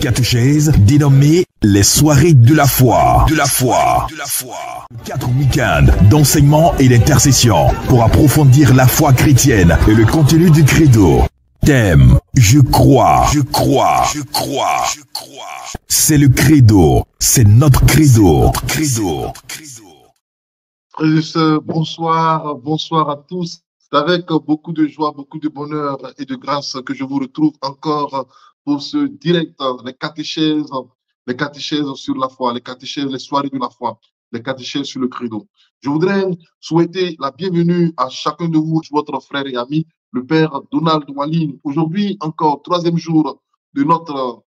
catéchèse dénommée les soirées de la foi. 4 week-ends d'enseignement et d'intercession pour approfondir la foi chrétienne et le contenu du credo. Thème, je crois. C'est le credo, c'est notre credo. Frères et sœurs, bonsoir à tous. C'est avec beaucoup de joie, beaucoup de bonheur et de grâce que je vous retrouve encore pour ce direct, les catéchèses sur la foi, les catéchèses, les soirées de la foi, les catéchèses sur le credo. Je voudrais souhaiter la bienvenue à chacun de vous, votre frère et ami, le Père Donald Wallin. Aujourd'hui, encore, 3e jour de notre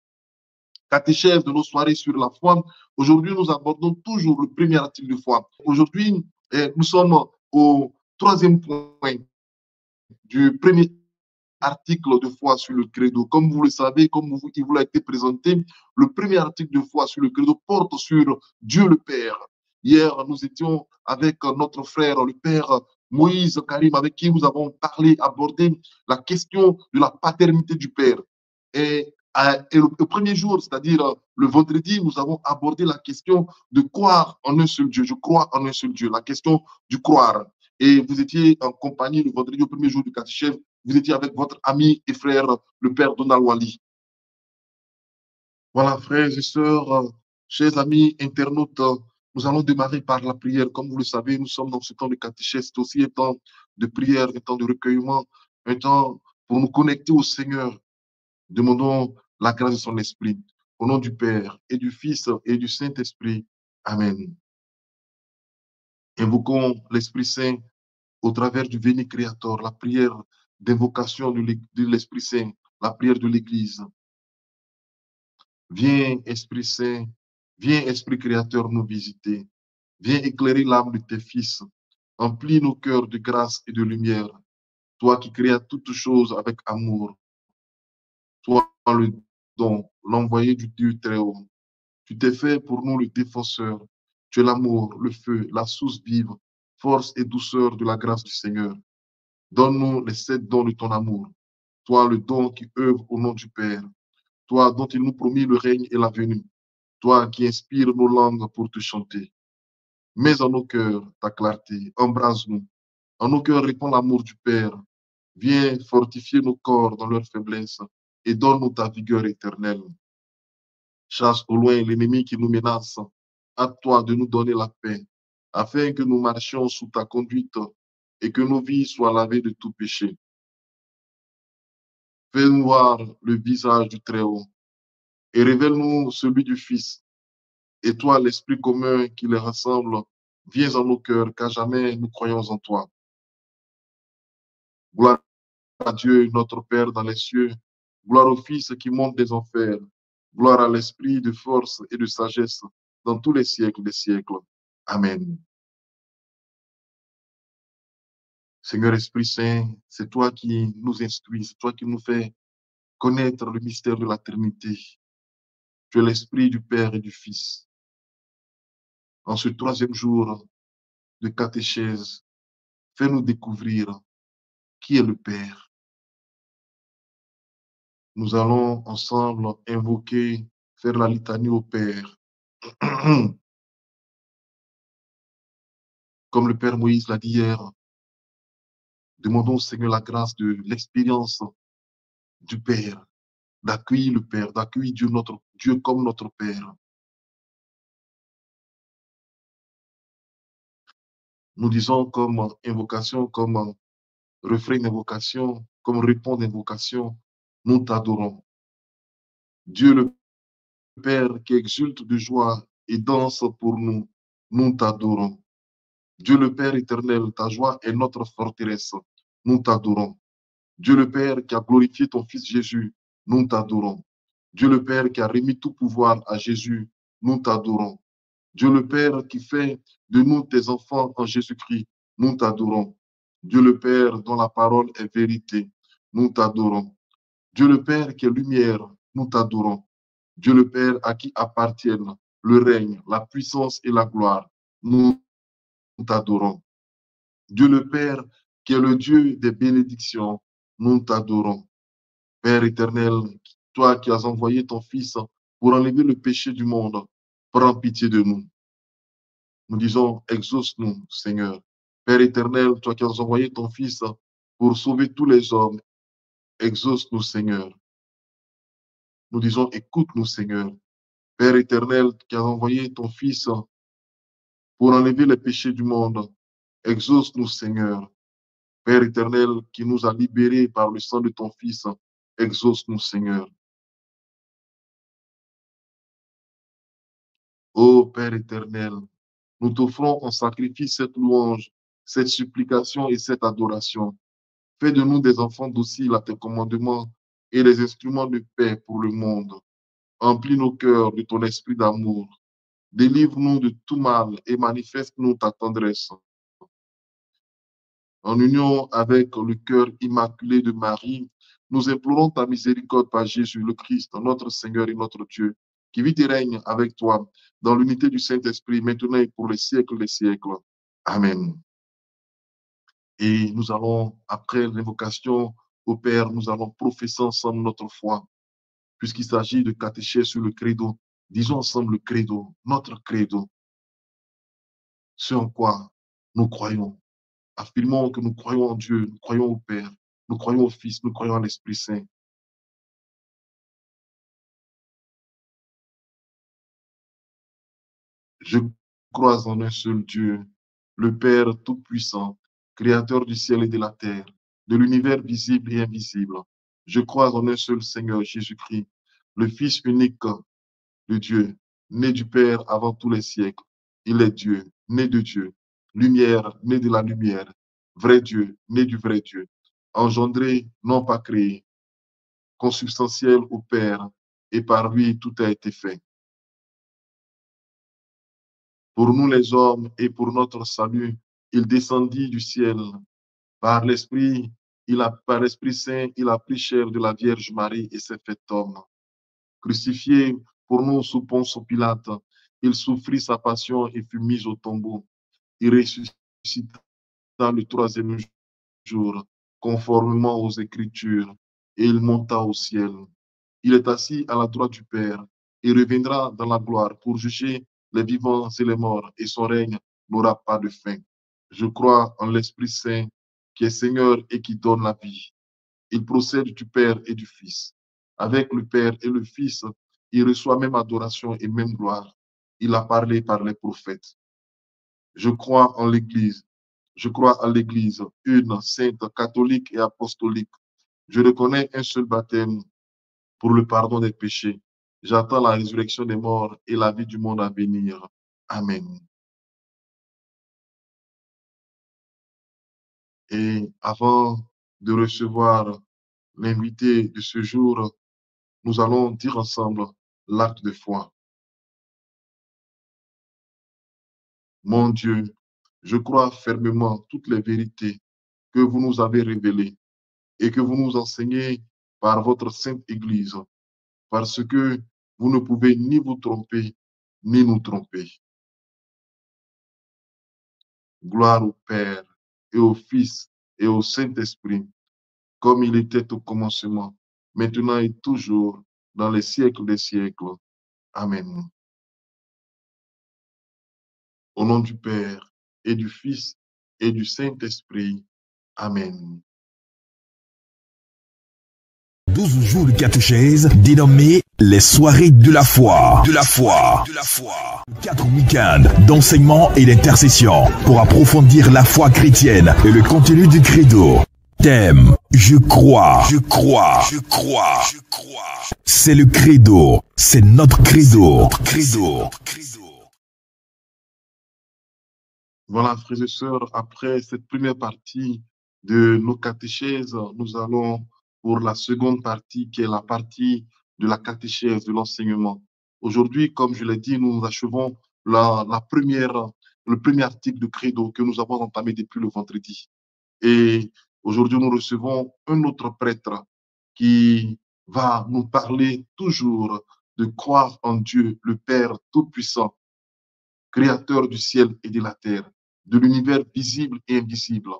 catéchèse, de nos soirées sur la foi. Aujourd'hui, nous abordons toujours le premier article de foi. Aujourd'hui, nous sommes au 3e point du premier article de foi sur le credo. Comme vous le savez, comme il vous a été présenté, le premier article de foi sur le credo porte sur Dieu le Père. Hier, nous étions avec notre frère, le Père Moïse Karim, avec qui nous avons parlé, abordé la question de la paternité du Père. Et le premier jour, c'est-à-dire le vendredi, nous avons abordé la question de croire en un seul Dieu. Je crois en un seul Dieu, la question du croire. Et vous étiez en compagnie le vendredi, au premier jour du catéchèse, vous étiez avec votre ami et frère, le Père Donald Wally. Voilà, frères et sœurs, chers amis internautes, nous allons démarrer par la prière. Comme vous le savez, nous sommes dans ce temps de catéchèse, c'est aussi un temps de prière, un temps de recueillement, un temps pour nous connecter au Seigneur. Demandons la grâce de son Esprit. Au nom du Père et du Fils et du Saint-Esprit. Amen. Invoquons l'Esprit Saint au travers du Veni Creator, la prière d'invocation de l'Esprit Saint, la prière de l'Église. Viens, Esprit Saint, viens, Esprit Créateur, nous visiter. Viens éclairer l'âme de tes fils. Emplis nos cœurs de grâce et de lumière. Toi qui créas toutes choses avec amour. Toi, le don, l'envoyé du Dieu très haut. Tu t'es fait pour nous le défenseur. Tu es l'amour, le feu, la source vive, force et douceur de la grâce du Seigneur. Donne-nous les 7 dons de ton amour. Toi, le don qui œuvre au nom du Père. Toi dont il nous promit le règne et la venue. Toi qui inspires nos langues pour te chanter. Mets en nos cœurs ta clarté. Embrase-nous. En nos cœurs répand l'amour du Père. Viens fortifier nos corps dans leur faiblesse et donne-nous ta vigueur éternelle. Chasse au loin l'ennemi qui nous menace. À toi de nous donner la paix, afin que nous marchions sous ta conduite et que nos vies soient lavées de tout péché. Fais-nous voir le visage du Très-Haut et révèle-nous celui du Fils. Et toi, l'Esprit commun qui les rassemble, viens en nos cœurs, car jamais nous croyons en toi. Gloire à Dieu, notre Père dans les cieux. Gloire au Fils qui monte des enfers. Gloire à l'Esprit de force et de sagesse dans tous les siècles des siècles. Amen. Seigneur Esprit Saint, c'est toi qui nous instruis, c'est toi qui nous fais connaître le mystère de la Trinité. Tu es l'Esprit du Père et du Fils. En ce 3e jour de catéchèse, fais-nous découvrir qui est le Père. Nous allons ensemble invoquer, faire la litanie au Père. Comme le Père Moïse l'a dit hier, demandons au Seigneur la grâce de l'expérience du Père, d'accueillir le Père, d'accueillir Dieu, notre Dieu comme notre Père. Nous disons comme invocation, comme refrain d'invocation, comme réponse d'invocation, nous t'adorons. Dieu le Père qui exulte de joie et danse pour nous, nous t'adorons. Dieu le Père éternel, ta joie est notre forteresse, nous t'adorons. Dieu le Père qui a glorifié ton Fils Jésus, nous t'adorons. Dieu le Père qui a remis tout pouvoir à Jésus, nous t'adorons. Dieu le Père qui fait de nous tes enfants en Jésus-Christ, nous t'adorons. Dieu le Père dont la parole est vérité, nous t'adorons. Dieu le Père qui est lumière, nous t'adorons. Dieu le Père à qui appartiennent le règne, la puissance et la gloire, nous t'adorons. Dieu le Père qui est le Dieu des bénédictions, nous t'adorons. Père éternel, toi qui as envoyé ton Fils pour enlever le péché du monde. Prends pitié de nous. Nous disons, exauce-nous, Seigneur. Père éternel, toi qui as envoyé ton Fils pour sauver tous les hommes, exauce-nous, Seigneur. Nous disons, écoute-nous, Seigneur. Père éternel, qui as envoyé ton Fils pour enlever les péchés du monde, exauce-nous, Seigneur. Père éternel, qui nous a libérés par le sang de ton Fils, exauce-nous, Seigneur. Ô Père éternel, nous t'offrons en sacrifice cette louange, cette supplication et cette adoration. Fais de nous des enfants dociles à tes commandements et des instruments de paix pour le monde. Emplis nos cœurs de ton esprit d'amour. Délivre-nous de tout mal et manifeste-nous ta tendresse. En union avec le cœur immaculé de Marie, nous implorons ta miséricorde par Jésus le Christ, notre Seigneur et notre Dieu, qui vit et règne avec toi dans l'unité du Saint-Esprit, maintenant et pour les siècles des siècles. Amen. Et nous allons, après l'invocation au Père, nous allons professer ensemble notre foi, puisqu'il s'agit de catéchèse sur le credo. Disons ensemble le credo, notre credo, ce en quoi nous croyons. Affirmons que nous croyons en Dieu, nous croyons au Père, nous croyons au Fils, nous croyons à l'Esprit Saint. Je crois en un seul Dieu, le Père Tout-Puissant, Créateur du ciel et de la terre, de l'univers visible et invisible. Je crois en un seul Seigneur Jésus-Christ, le Fils unique de Dieu, né du Père avant tous les siècles. Il est Dieu, né de Dieu, lumière, né de la lumière, vrai Dieu, né du vrai Dieu, engendré, non pas créé, consubstantiel au Père, et par lui tout a été fait. Pour nous les hommes et pour notre salut, il descendit du ciel. Par l'Esprit, par l'Esprit Saint, il a pris chair de la Vierge Marie et s'est fait homme. Crucifié pour nous sous Ponce Pilate, il souffrit sa passion et fut mis au tombeau. Il ressuscita le troisième jour, conformément aux Écritures, et il monta au ciel. Il est assis à la droite du Père et reviendra dans la gloire pour juger les vivants et les morts, et son règne n'aura pas de fin. Je crois en l'Esprit Saint, qui est Seigneur et qui donne la vie. Il procède du Père et du Fils. Avec le Père et le Fils, il reçoit même adoration et même gloire. Il a parlé par les prophètes. Je crois en l'Église. Je crois à l'Église, une, sainte, catholique et apostolique. Je reconnais un seul baptême pour le pardon des péchés. J'attends la résurrection des morts et la vie du monde à venir. Amen. Et avant de recevoir l'invité de ce jour, nous allons dire ensemble l'acte de foi. Mon Dieu, je crois fermement toutes les vérités que vous nous avez révélées et que vous nous enseignez par votre sainte Église, parce que vous ne pouvez ni vous tromper, ni nous tromper. Gloire au Père et au Fils et au Saint-Esprit, comme il était au commencement, maintenant et toujours, dans les siècles des siècles. Amen. Au nom du Père et du Fils et du Saint-Esprit. Amen. 12 jours de catéchèse dénommés les soirées de la foi. 4 week-ends d'enseignement et d'intercession pour approfondir la foi chrétienne et le contenu du credo. Thème, je crois. C'est le credo, c'est notre credo. Voilà, frères et sœurs, après cette première partie de nos catéchèses, nous allons pour la seconde partie, qui est la partie de la catéchèse, de l'enseignement. Aujourd'hui, comme je l'ai dit, nous achevons le premier article de credo que nous avons entamé depuis le vendredi. Et aujourd'hui, nous recevons un autre prêtre qui va nous parler toujours de croire en Dieu, le Père Tout-Puissant, Créateur du ciel et de la terre, de l'univers visible et invisible.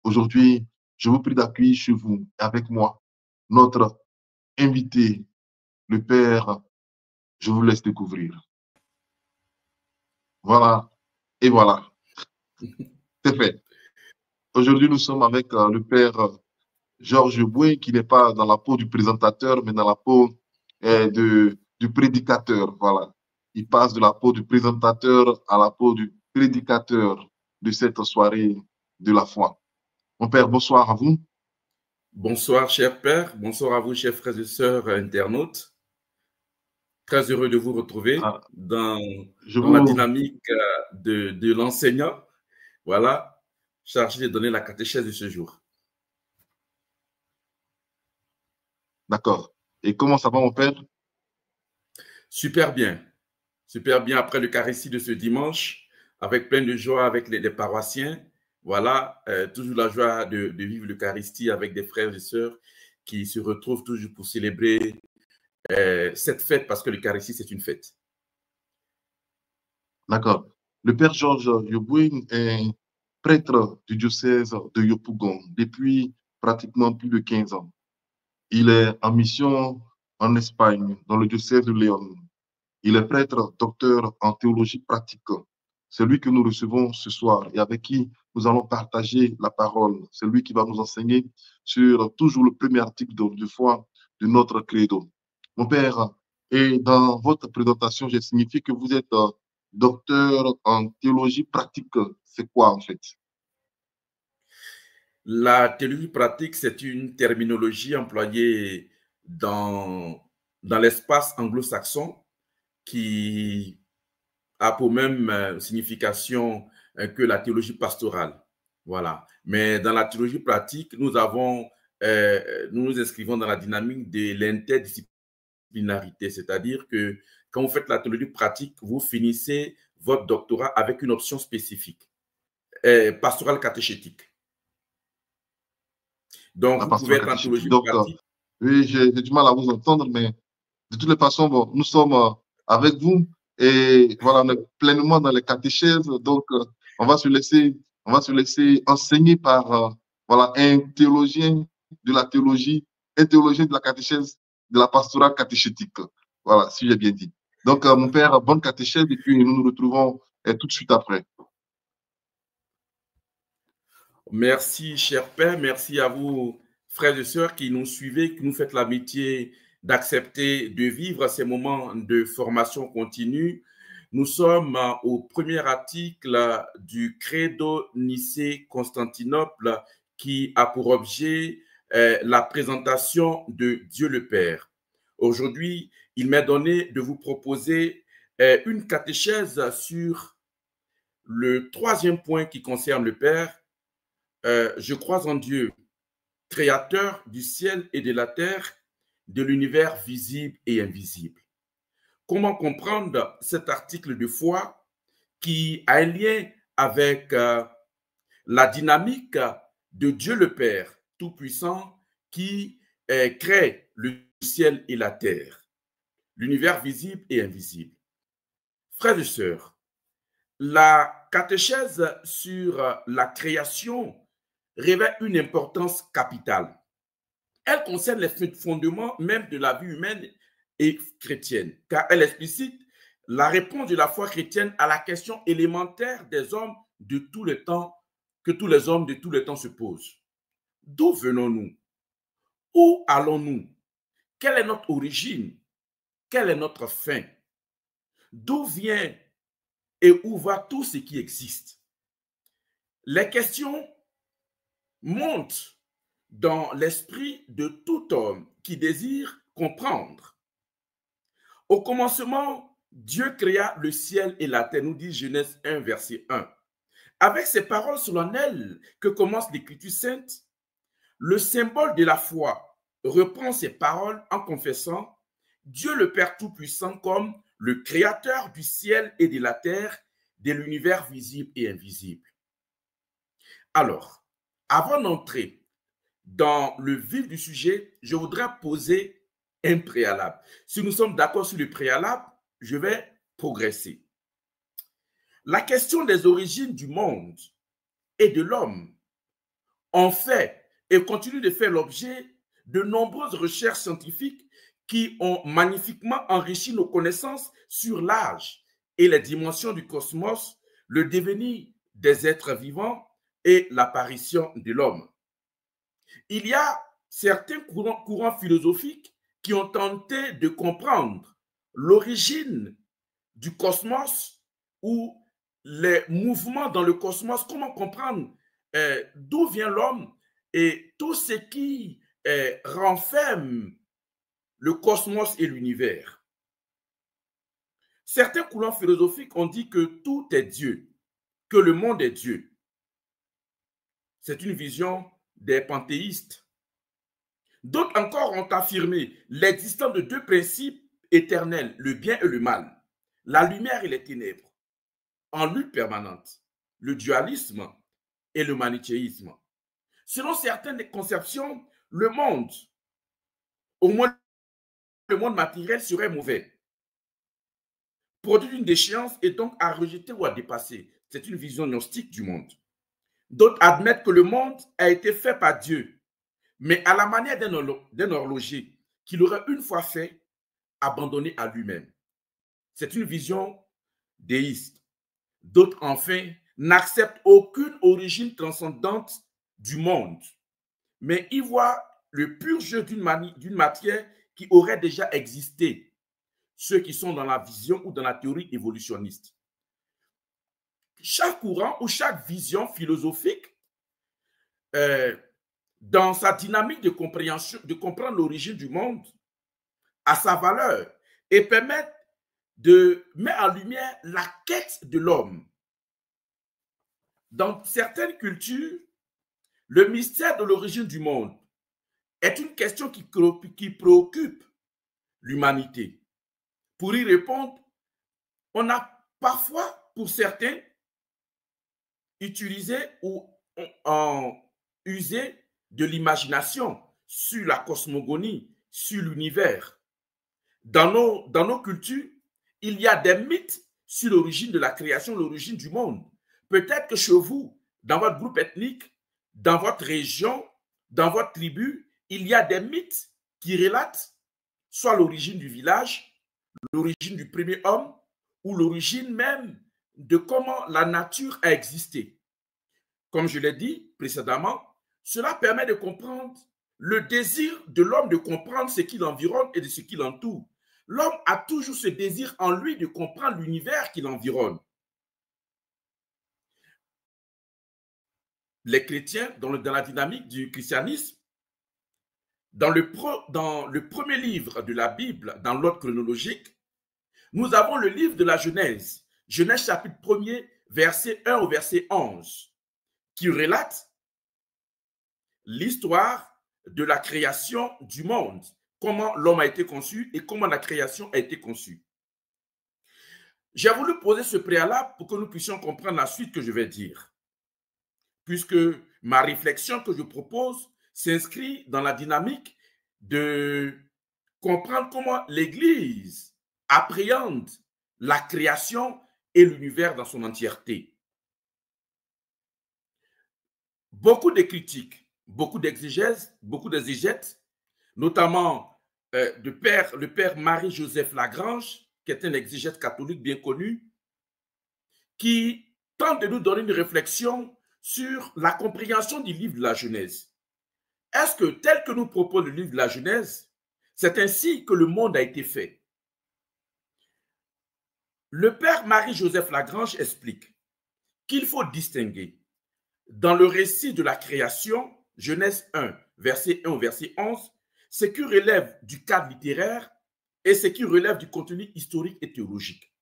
Aujourd'hui, je vous prie d'accueillir chez vous, avec moi, notre invité, le Père Je vous laisse découvrir. Voilà, et voilà, c'est fait. Aujourd'hui, nous sommes avec le père Georges Bouin, qui n'est pas dans la peau du présentateur, mais dans la peau du prédicateur. Voilà. Il passe de la peau du présentateur à la peau du prédicateur de cette soirée de la foi. Mon père, bonsoir à vous. Bonsoir, cher père. Bonsoir à vous, chers frères et sœurs internautes. Très heureux de vous retrouver dans la dynamique de l'enseignant. Voilà, chargé de donner la catéchèse de ce jour. D'accord. Et comment ça va, mon père? Super bien. Super bien après l'Eucharistie de ce dimanche, avec plein de joie avec les paroissiens. Voilà, toujours la joie de vivre l'Eucharistie avec des frères et sœurs qui se retrouvent toujours pour célébrer cette fête, parce que l'Eucharistie, c'est une fête. D'accord. Le père Georges Yobouin est prêtre du diocèse de Yopougon depuis pratiquement plus de 15 ans. Il est en mission en Espagne, dans le diocèse de Léon. Il est prêtre docteur en théologie pratique. C'est lui que nous recevons ce soir et avec qui nous allons partager la parole. C'est lui qui va nous enseigner sur toujours le premier article de foi de notre credo. Mon père, et dans votre présentation, j'ai signifié que vous êtes docteur en théologie pratique. C'est quoi en fait? La théologie pratique, c'est une terminologie employée dans l'espace anglo-saxon qui a pour même signification que la théologie pastorale. Voilà. Mais dans la théologie pratique, nous nous inscrivons dans la dynamique de l'interdisciplinarité, c'est-à-dire que quand vous faites la théologie pratique, vous finissez votre doctorat avec une option spécifique, pastorale catéchétique. Donc, vous pouvez être en théologie pratique. Oui, j'ai du mal à vous entendre, mais de toutes les façons, bon, nous sommes avec vous et voilà, on est pleinement dans les catéchèses. Donc, on va se laisser enseigner par voilà, un théologien de la théologie, un théologien de la catéchèse, de la pastorale catéchétique. Voilà, si j'ai bien dit. Donc, mon père, bonne catéchèse et puis nous nous retrouvons tout de suite après. Merci, cher père. Merci à vous, frères et sœurs, qui nous suivez, qui nous faites l'amitié d'accepter de vivre ces moments de formation continue. Nous sommes au premier article du Credo Nicée-Constantinople qui a pour objet la présentation de Dieu le Père. Aujourd'hui, il m'est donné de vous proposer une catéchèse sur le troisième point qui concerne le Père. Je crois en Dieu, créateur du ciel et de la terre, de l'univers visible et invisible. Comment comprendre cet article de foi qui a un lien avec la dynamique de Dieu le Père Tout-Puissant qui crée le ciel et la terre, l'univers visible et invisible. Frères et sœurs, la catéchèse sur la création revêt une importance capitale. Elle concerne les fondements même de la vie humaine et chrétienne, car elle explicite la réponse de la foi chrétienne à la question élémentaire des hommes de tout le temps, que tous les hommes de tout le temps se posent. D'où venons-nous? Où allons-nous? Quelle est notre origine? Quelle est notre fin? D'où vient et où va tout ce qui existe? Les questions montent dans l'esprit de tout homme qui désire comprendre. Au commencement, Dieu créa le ciel et la terre, nous dit Genèse 1, verset 1. Avec ces paroles solennelles que commence l'Écriture sainte, le symbole de la foi reprend ces paroles en confessant Dieu le Père Tout-Puissant comme le créateur du ciel et de la terre, de l'univers visible et invisible. Alors, avant d'entrer dans le vif du sujet, je voudrais poser un préalable. Si nous sommes d'accord sur le préalable, je vais progresser. La question des origines du monde et de l'homme ont fait et continue de faire l'objet de nombreuses recherches scientifiques qui ont magnifiquement enrichi nos connaissances sur l'âge et les dimensions du cosmos, le devenir des êtres vivants et l'apparition de l'homme. Il y a certains courants philosophiques qui ont tenté de comprendre l'origine du cosmos ou les mouvements dans le cosmos, comment comprendre d'où vient l'homme et tout ce qui renferme le cosmos et l'univers. Certains courants philosophiques ont dit que tout est Dieu, que le monde est Dieu. C'est une vision des panthéistes. D'autres encore ont affirmé l'existence de deux principes éternels, le bien et le mal, la lumière et les ténèbres, en lutte permanente, le dualisme et le manichéisme. Selon certaines conceptions, le monde, au moins le monde matériel, serait mauvais, produit d'une déchéance et donc à rejeter ou à dépasser. C'est une vision gnostique du monde. D'autres admettent que le monde a été fait par Dieu, mais à la manière d'un horloger qu'il aurait une fois fait abandonné à lui-même. C'est une vision déiste. D'autres, enfin, n'acceptent aucune origine transcendante du monde, mais y voient le pur jeu d'une matière qui aurait déjà existé, ceux qui sont dans la vision ou dans la théorie évolutionniste. Chaque courant ou chaque vision philosophique, dans sa dynamique de compréhension, de comprendre l'origine du monde, a sa valeur et permet de mettre en lumière la quête de l'homme. Dans certaines cultures, le mystère de l'origine du monde est une question qui préoccupe l'humanité. Pour y répondre, on a parfois, pour certains, utilisé ou usé de l'imagination sur la cosmogonie, sur l'univers. Dans nos cultures, il y a des mythes sur l'origine de la création, l'origine du monde. Peut-être que chez vous, dans votre groupe ethnique, dans votre région, dans votre tribu, il y a des mythes qui relatent soit l'origine du village, l'origine du premier homme, ou l'origine même de comment la nature a existé. Comme je l'ai dit précédemment, cela permet de comprendre le désir de l'homme de comprendre ce qui l'environne et de ce qui l'entoure. L'homme a toujours ce désir en lui de comprendre l'univers qui l'environne. Les chrétiens, dans la dynamique du christianisme, dans le premier livre de la Bible, dans l'ordre chronologique, nous avons le livre de la Genèse, Genèse chapitre 1er, verset 1 au verset 11, qui relate l'histoire de la création du monde, comment l'homme a été conçu et comment la création a été conçue. J'ai voulu poser ce préalable pour que nous puissions comprendre la suite que je vais dire, puisque ma réflexion que je propose s'inscrit dans la dynamique de comprendre comment l'Église appréhende la création et l'univers dans son entièreté. Beaucoup de critiques, beaucoup d'exégèses, beaucoup d'exégètes, notamment le père Marie-Joseph Lagrange, qui est un exégète catholique bien connu, qui tente de nous donner une réflexion sur la compréhension du livre de la Genèse. Est-ce que, tel que nous propose le livre de la Genèse, c'est ainsi que le monde a été fait? Le père Marie-Joseph Lagrange explique qu'il faut distinguer dans le récit de la création, Genèse 1, verset 1 au verset 11, ce qui relève du cadre littéraire et ce qui relève du contenu historique et théologique.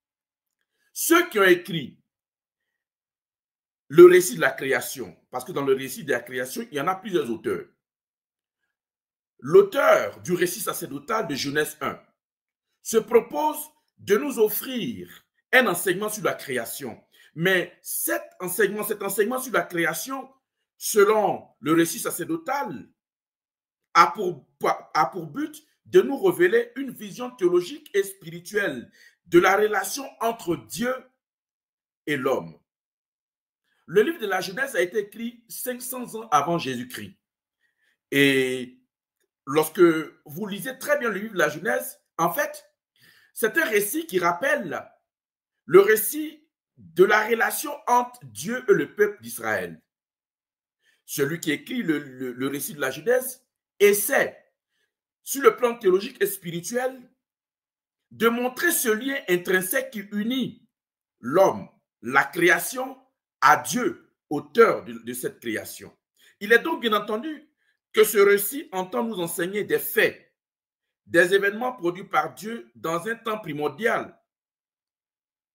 Ceux qui ont écrit le récit de la création, parce que dans le récit de la création, il y en a plusieurs auteurs. L'auteur du récit sacerdotal de Genèse 1 se propose de nous offrir un enseignement sur la création. Mais cet enseignement sur la création, selon le récit sacerdotal, a pour but de nous révéler une vision théologique et spirituelle de la relation entre Dieu et l'homme. Le livre de la Genèse a été écrit 500 ans avant Jésus-Christ. Et lorsque vous lisez très bien le livre de la Genèse, en fait, c'est un récit qui rappelle le récit de la relation entre Dieu et le peuple d'Israël. Celui qui écrit le récit de la Genèse essaie, sur le plan théologique et spirituel, de montrer ce lien intrinsèque qui unit l'homme, la création, à Dieu, auteur de cette création. Il est donc bien entendu que ce récit entend nous enseigner des faits, des événements produits par Dieu dans un temps primordial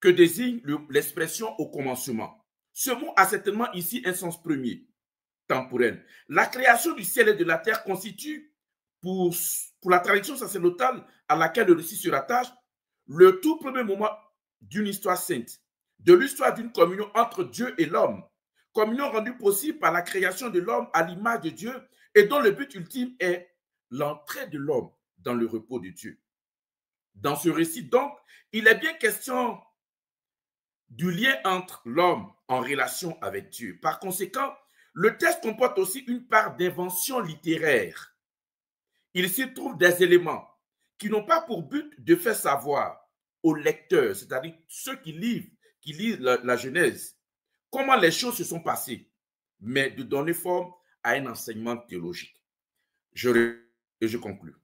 que désigne l'expression au commencement. Ce mot a certainement ici un sens premier, temporel. La création du ciel et de la terre constitue, pour la tradition sacerdotale à laquelle le récit se rattache, le tout premier moment d'une histoire sainte, de l'histoire d'une communion entre Dieu et l'homme, communion rendue possible par la création de l'homme à l'image de Dieu et dont le but ultime est l'entrée de l'homme dans le repos de Dieu. Dans ce récit, donc, il est bien question du lien entre l'homme en relation avec Dieu. Par conséquent, le texte comporte aussi une part d'invention littéraire. Il s'y trouve des éléments qui n'ont pas pour but de faire savoir aux lecteurs, c'est-à-dire ceux qui lisent la Genèse, comment les choses se sont passées, mais de donner forme à un enseignement théologique. Je conclue.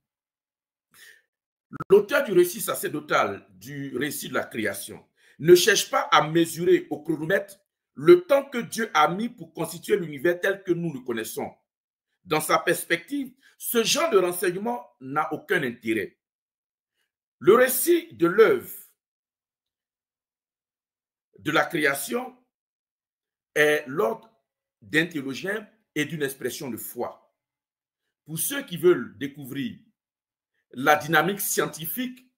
L'auteur du récit sacerdotal, du récit de la création, ne cherche pas à mesurer au chronomètre le temps que Dieu a mis pour constituer l'univers tel que nous le connaissons. Dans sa perspective, ce genre de renseignement n'a aucun intérêt. Le récit de l'œuvre de la création est l'ordre d'un théologien et d'une expression de foi. Pour ceux qui veulent découvrir la dynamique scientifique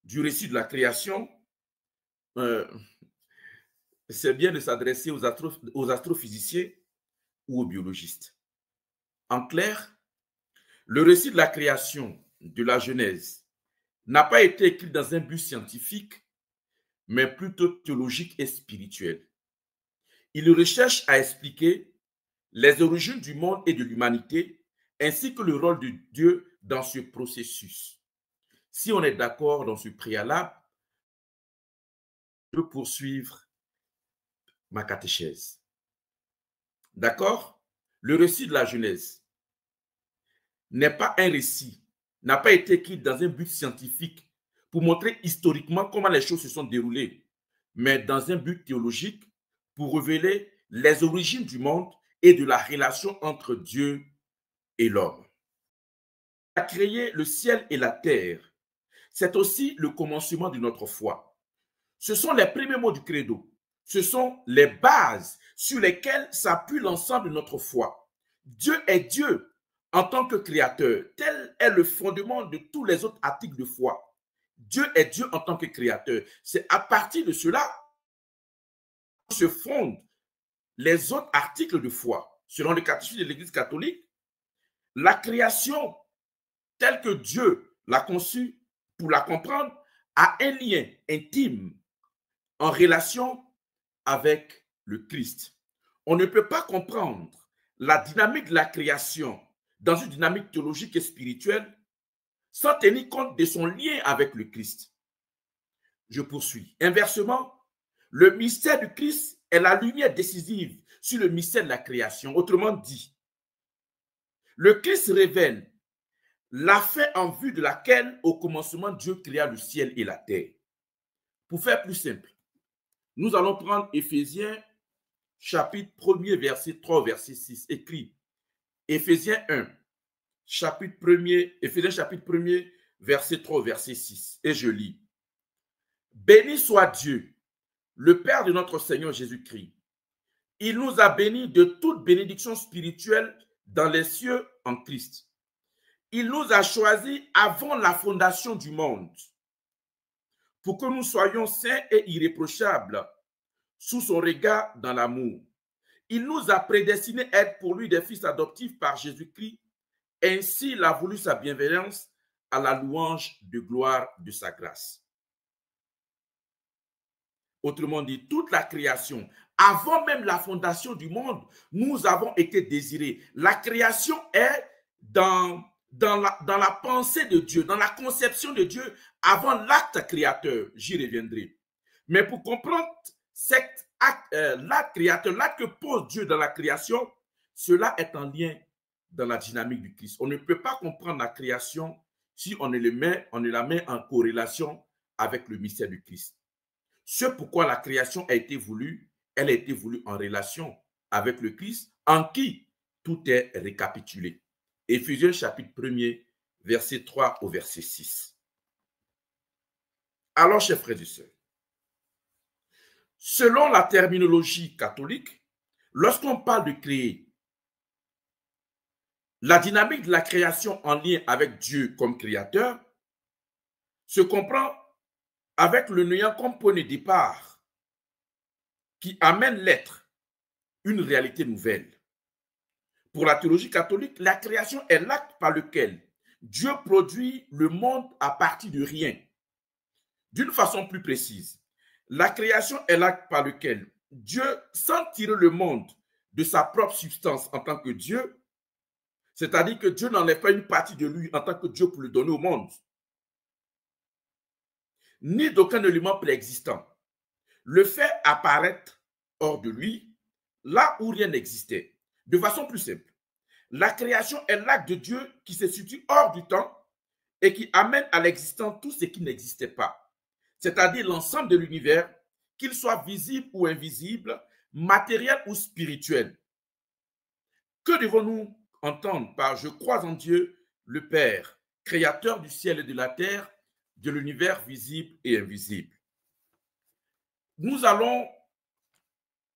du récit de la création, c'est bien de s'adresser aux astrophysiciens ou aux biologistes. En clair, le récit de la création de la Genèse n'a pas été écrit dans un but scientifique, mais plutôt théologique et spirituel. Il recherche à expliquer les origines du monde et de l'humanité, ainsi que le rôle de Dieu dans ce processus. Si on est d'accord dans ce préalable, je peux poursuivre ma catéchèse. D'accord? Le récit de la Genèse n'est pas un récit, n'a pas été écrit dans un but scientifique pour montrer historiquement comment les choses se sont déroulées, mais dans un but théologique pour révéler les origines du monde et de la relation entre Dieu et l'homme. Il a créé le ciel et la terre. C'est aussi le commencement de notre foi. Ce sont les premiers mots du credo. Ce sont les bases sur lesquelles s'appuie l'ensemble de notre foi. Dieu est Dieu en tant que créateur. Tel est le fondement de tous les autres articles de foi. Dieu est Dieu en tant que créateur. C'est à partir de cela que se fondent les autres articles de foi. Selon le catéchisme de l'Église catholique, la création telle que Dieu l'a conçue, pour la comprendre, a un lien intime en relation avec le Christ. On ne peut pas comprendre la dynamique de la création dans une dynamique théologique et spirituelle sans tenir compte de son lien avec le Christ. Je poursuis. Inversement, le mystère du Christ est la lumière décisive sur le mystère de la création. Autrement dit, le Christ révèle la fin en vue de laquelle, au commencement, Dieu créa le ciel et la terre. Pour faire plus simple, nous allons prendre Éphésiens chapitre 1er, verset 3, verset 6, écrit Éphésiens 1, chapitre 1er, Éphésiens chapitre 1er, verset 3, verset 6, et je lis. Béni soit Dieu, le Père de notre Seigneur Jésus-Christ. Il nous a bénis de toute bénédiction spirituelle dans les cieux en Christ. Il nous a choisis avant la fondation du monde pour que nous soyons saints et irréprochables sous son regard dans l'amour. Il nous a prédestinés à être pour lui des fils adoptifs par Jésus-Christ. Ainsi, il a voulu sa bienveillance à la louange de gloire de sa grâce. Autrement dit, toute la création, avant même la fondation du monde, nous avons été désirés. La création est dans la pensée de Dieu, dans la conception de Dieu avant l'acte créateur. J'y reviendrai. Mais pour comprendre l'acte créateur, l'acte que pose Dieu dans la création, cela est en lien dans la dynamique du Christ. On ne peut pas comprendre la création si on ne la met en corrélation avec le mystère du Christ. C'est pourquoi la création a été voulue, elle a été voulue en relation avec le Christ, en qui tout est récapitulé. Éphésiens chapitre 1er, verset 3 au verset 6. Alors, chers frères et sœurs, selon la terminologie catholique, lorsqu'on parle de créer, la dynamique de la création en lien avec Dieu comme créateur se comprend avec le néant comme point de départ qui amène l'être, une réalité nouvelle. Pour la théologie catholique, la création est l'acte par lequel Dieu produit le monde à partir de rien. D'une façon plus précise, la création est l'acte par lequel Dieu, sans tirer le monde de sa propre substance en tant que Dieu, c'est-à-dire que Dieu n'enlève pas une partie de lui en tant que Dieu pour le donner au monde, ni d'aucun élément préexistant, le fait apparaître hors de lui, là où rien n'existait. De façon plus simple, la création est l'acte de Dieu qui se situe hors du temps et qui amène à l'existence tout ce qui n'existait pas, c'est-à-dire l'ensemble de l'univers, qu'il soit visible ou invisible, matériel ou spirituel. Que devons-nous entendre par « Je crois en Dieu, le Père, créateur du ciel et de la terre, de l'univers visible et invisible ». Nous allons,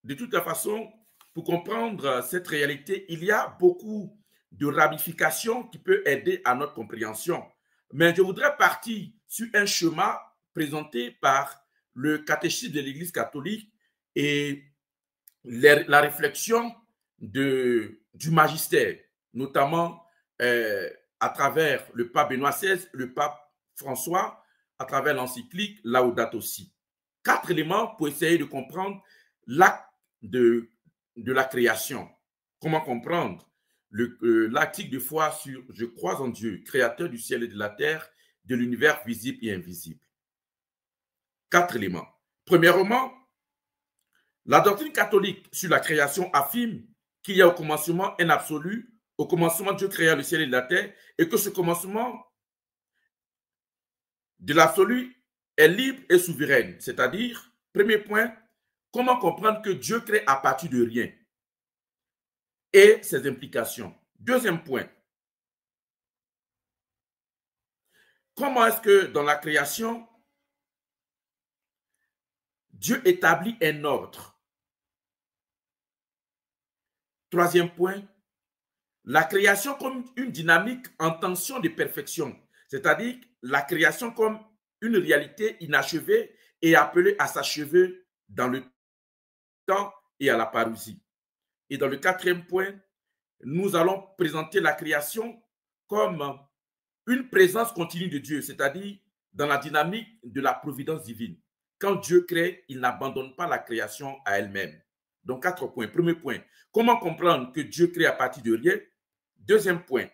de toute façon, pour comprendre cette réalité, il y a beaucoup de ramifications qui peuvent aider à notre compréhension. Mais je voudrais partir sur un schéma présenté par le catéchisme de l'Église catholique et la réflexion du magistère, notamment à travers le pape Benoît XVI, le pape François, à travers l'encyclique Laudato Si. 4 éléments pour essayer de comprendre l'acte de la création. Comment comprendre l'article de foi sur « Je crois en Dieu, créateur du ciel et de la terre, de l'univers visible et invisible ». 4 éléments. Premièrement, la doctrine catholique sur la création affirme qu'il y a au commencement un absolu. Au commencement, Dieu créa le ciel et la terre et que ce commencement de l'absolu est libre et souverain. C'est-à-dire, premier point, comment comprendre que Dieu crée à partir de rien et ses implications. Deuxième point, comment est-ce que dans la création, Dieu établit un ordre. Troisième point, la création comme une dynamique en tension de perfection, c'est-à-dire la création comme une réalité inachevée et appelée à s'achever dans le temps et à la parousie. Et dans le quatrième point, nous allons présenter la création comme une présence continue de Dieu, c'est-à-dire dans la dynamique de la providence divine. Quand Dieu crée, il n'abandonne pas la création à elle-même. Donc, 4 points. Premier point, comment comprendre que Dieu crée à partir de rien? Deuxième point,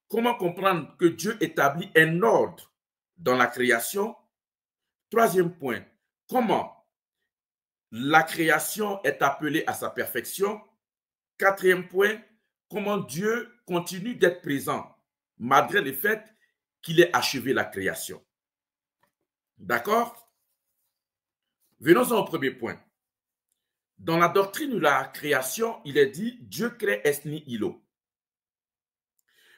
comment comprendre que Dieu établit un ordre dans la création? Troisième point, comment la création est appelée à sa perfection? Quatrième point, comment Dieu continue d'être présent malgré le fait qu'il ait achevé la création. D'accord? Venons-en au premier point. Dans la doctrine de la création, il est dit « Dieu crée est nihilo ».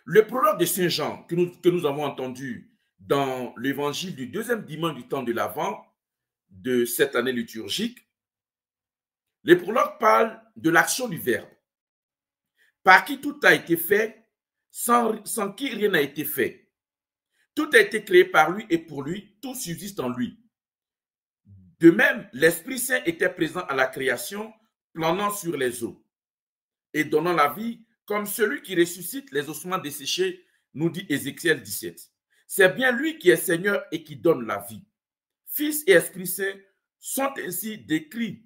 Le prologue de Saint Jean que nous avons entendu dans l'évangile du deuxième dimanche du temps de l'Avent de cette année liturgique, le prologue parle de l'action du Verbe, par qui tout a été fait, sans qui rien n'a été fait. Tout a été créé par lui et pour lui, tout subsiste en lui. De même, l'Esprit Saint était présent à la création, planant sur les eaux et donnant la vie comme celui qui ressuscite les ossements desséchés, nous dit Ézéchiel 17. C'est bien lui qui est Seigneur et qui donne la vie. Fils et Esprit Saint sont ainsi décrits,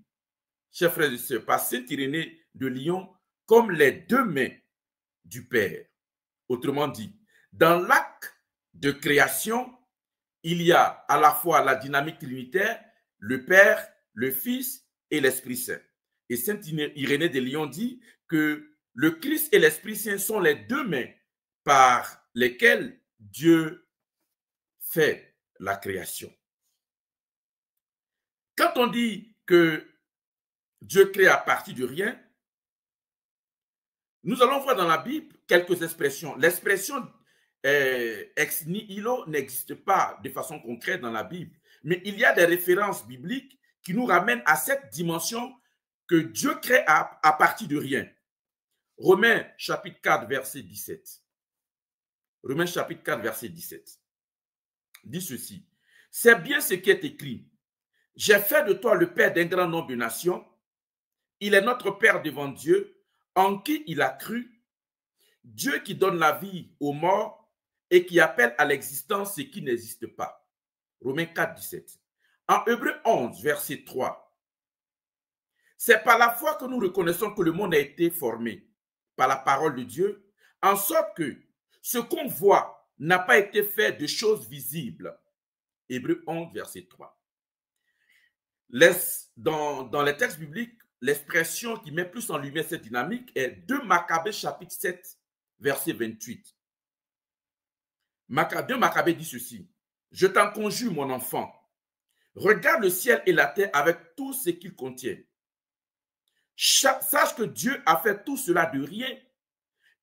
chers frères et sœurs, par saint Irénée de Lyon, comme les deux mains du Père. Autrement dit, dans l'acte de création, il y a à la fois la dynamique trinitaire, le Père, le Fils et l'Esprit Saint. Et saint Irénée de Lyon dit que le Christ et l'Esprit Saint sont les deux mains par lesquelles Dieu fait la création. Quand on dit que Dieu crée à partir de rien, nous allons voir dans la Bible quelques expressions. L'expression ex nihilo n'existe pas de façon concrète dans la Bible, mais il y a des références bibliques qui nous ramènent à cette dimension que Dieu crée à partir de rien. Romains chapitre 4, verset 17. Romains chapitre 4, verset 17. Dit ceci. C'est bien ce qui est écrit. J'ai fait de toi le père d'un grand nombre de nations. Il est notre Père devant Dieu, en qui il a cru. Dieu qui donne la vie aux morts et qui appelle à l'existence ce qui n'existe pas. Romains 4, 17. En Hébreux 11, verset 3. C'est par la foi que nous reconnaissons que le monde a été formé par la parole de Dieu, en sorte que ce qu'on voit n'a pas été fait de choses visibles. Hébreux 11, verset 3. Dans les textes bibliques, l'expression qui met plus en lumière cette dynamique est 2 Maccabées chapitre 7, verset 28. 2 Maccabées dit ceci. Je t'en conjure, mon enfant, regarde le ciel et la terre avec tout ce qu'ils contiennent. Sache que Dieu a fait tout cela de rien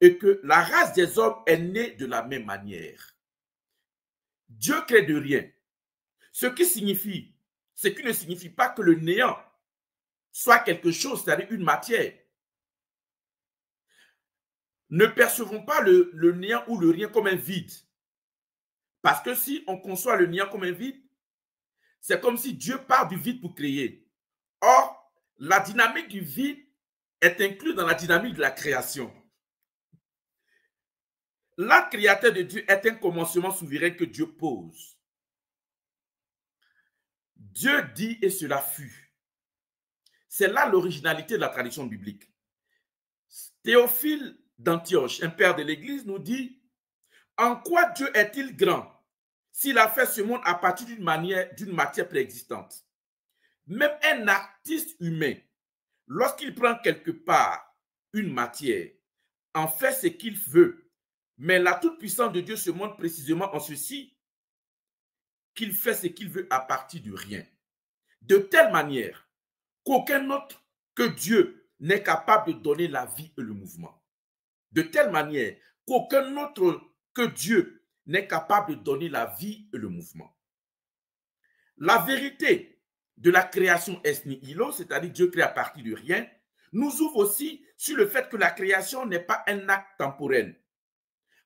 et que la race des hommes est née de la même manière. Dieu crée de rien. Ce qui ne signifie pas que le néant soit quelque chose, c'est-à-dire une matière. Ne percevons pas le néant ou le rien comme un vide. Parce que si on conçoit le néant comme un vide, c'est comme si Dieu part du vide pour créer. Or, la dynamique du vide est incluse dans la dynamique de la création. L'acte créateur de Dieu est un commencement souverain que Dieu pose. Dieu dit et cela fut. C'est là l'originalité de la tradition biblique. Théophile d'Antioche, un père de l'Église, nous dit « En quoi Dieu est-il grand s'il a fait ce monde à partir d'une matière préexistante? Même un artiste humain, lorsqu'il prend quelque part une matière, en fait ce qu'il veut, mais la toute-puissance de Dieu se montre précisément en ceci, qu'il fait ce qu'il veut à partir de rien. De telle manière qu'aucun autre que Dieu n'est capable de donner la vie et le mouvement. De telle manière qu'aucun autre que Dieu n'est capable de donner la vie et le mouvement. La vérité de la création ex nihilo, c'est-à-dire Dieu crée à partir de rien, nous ouvre aussi sur le fait que la création n'est pas un acte temporel.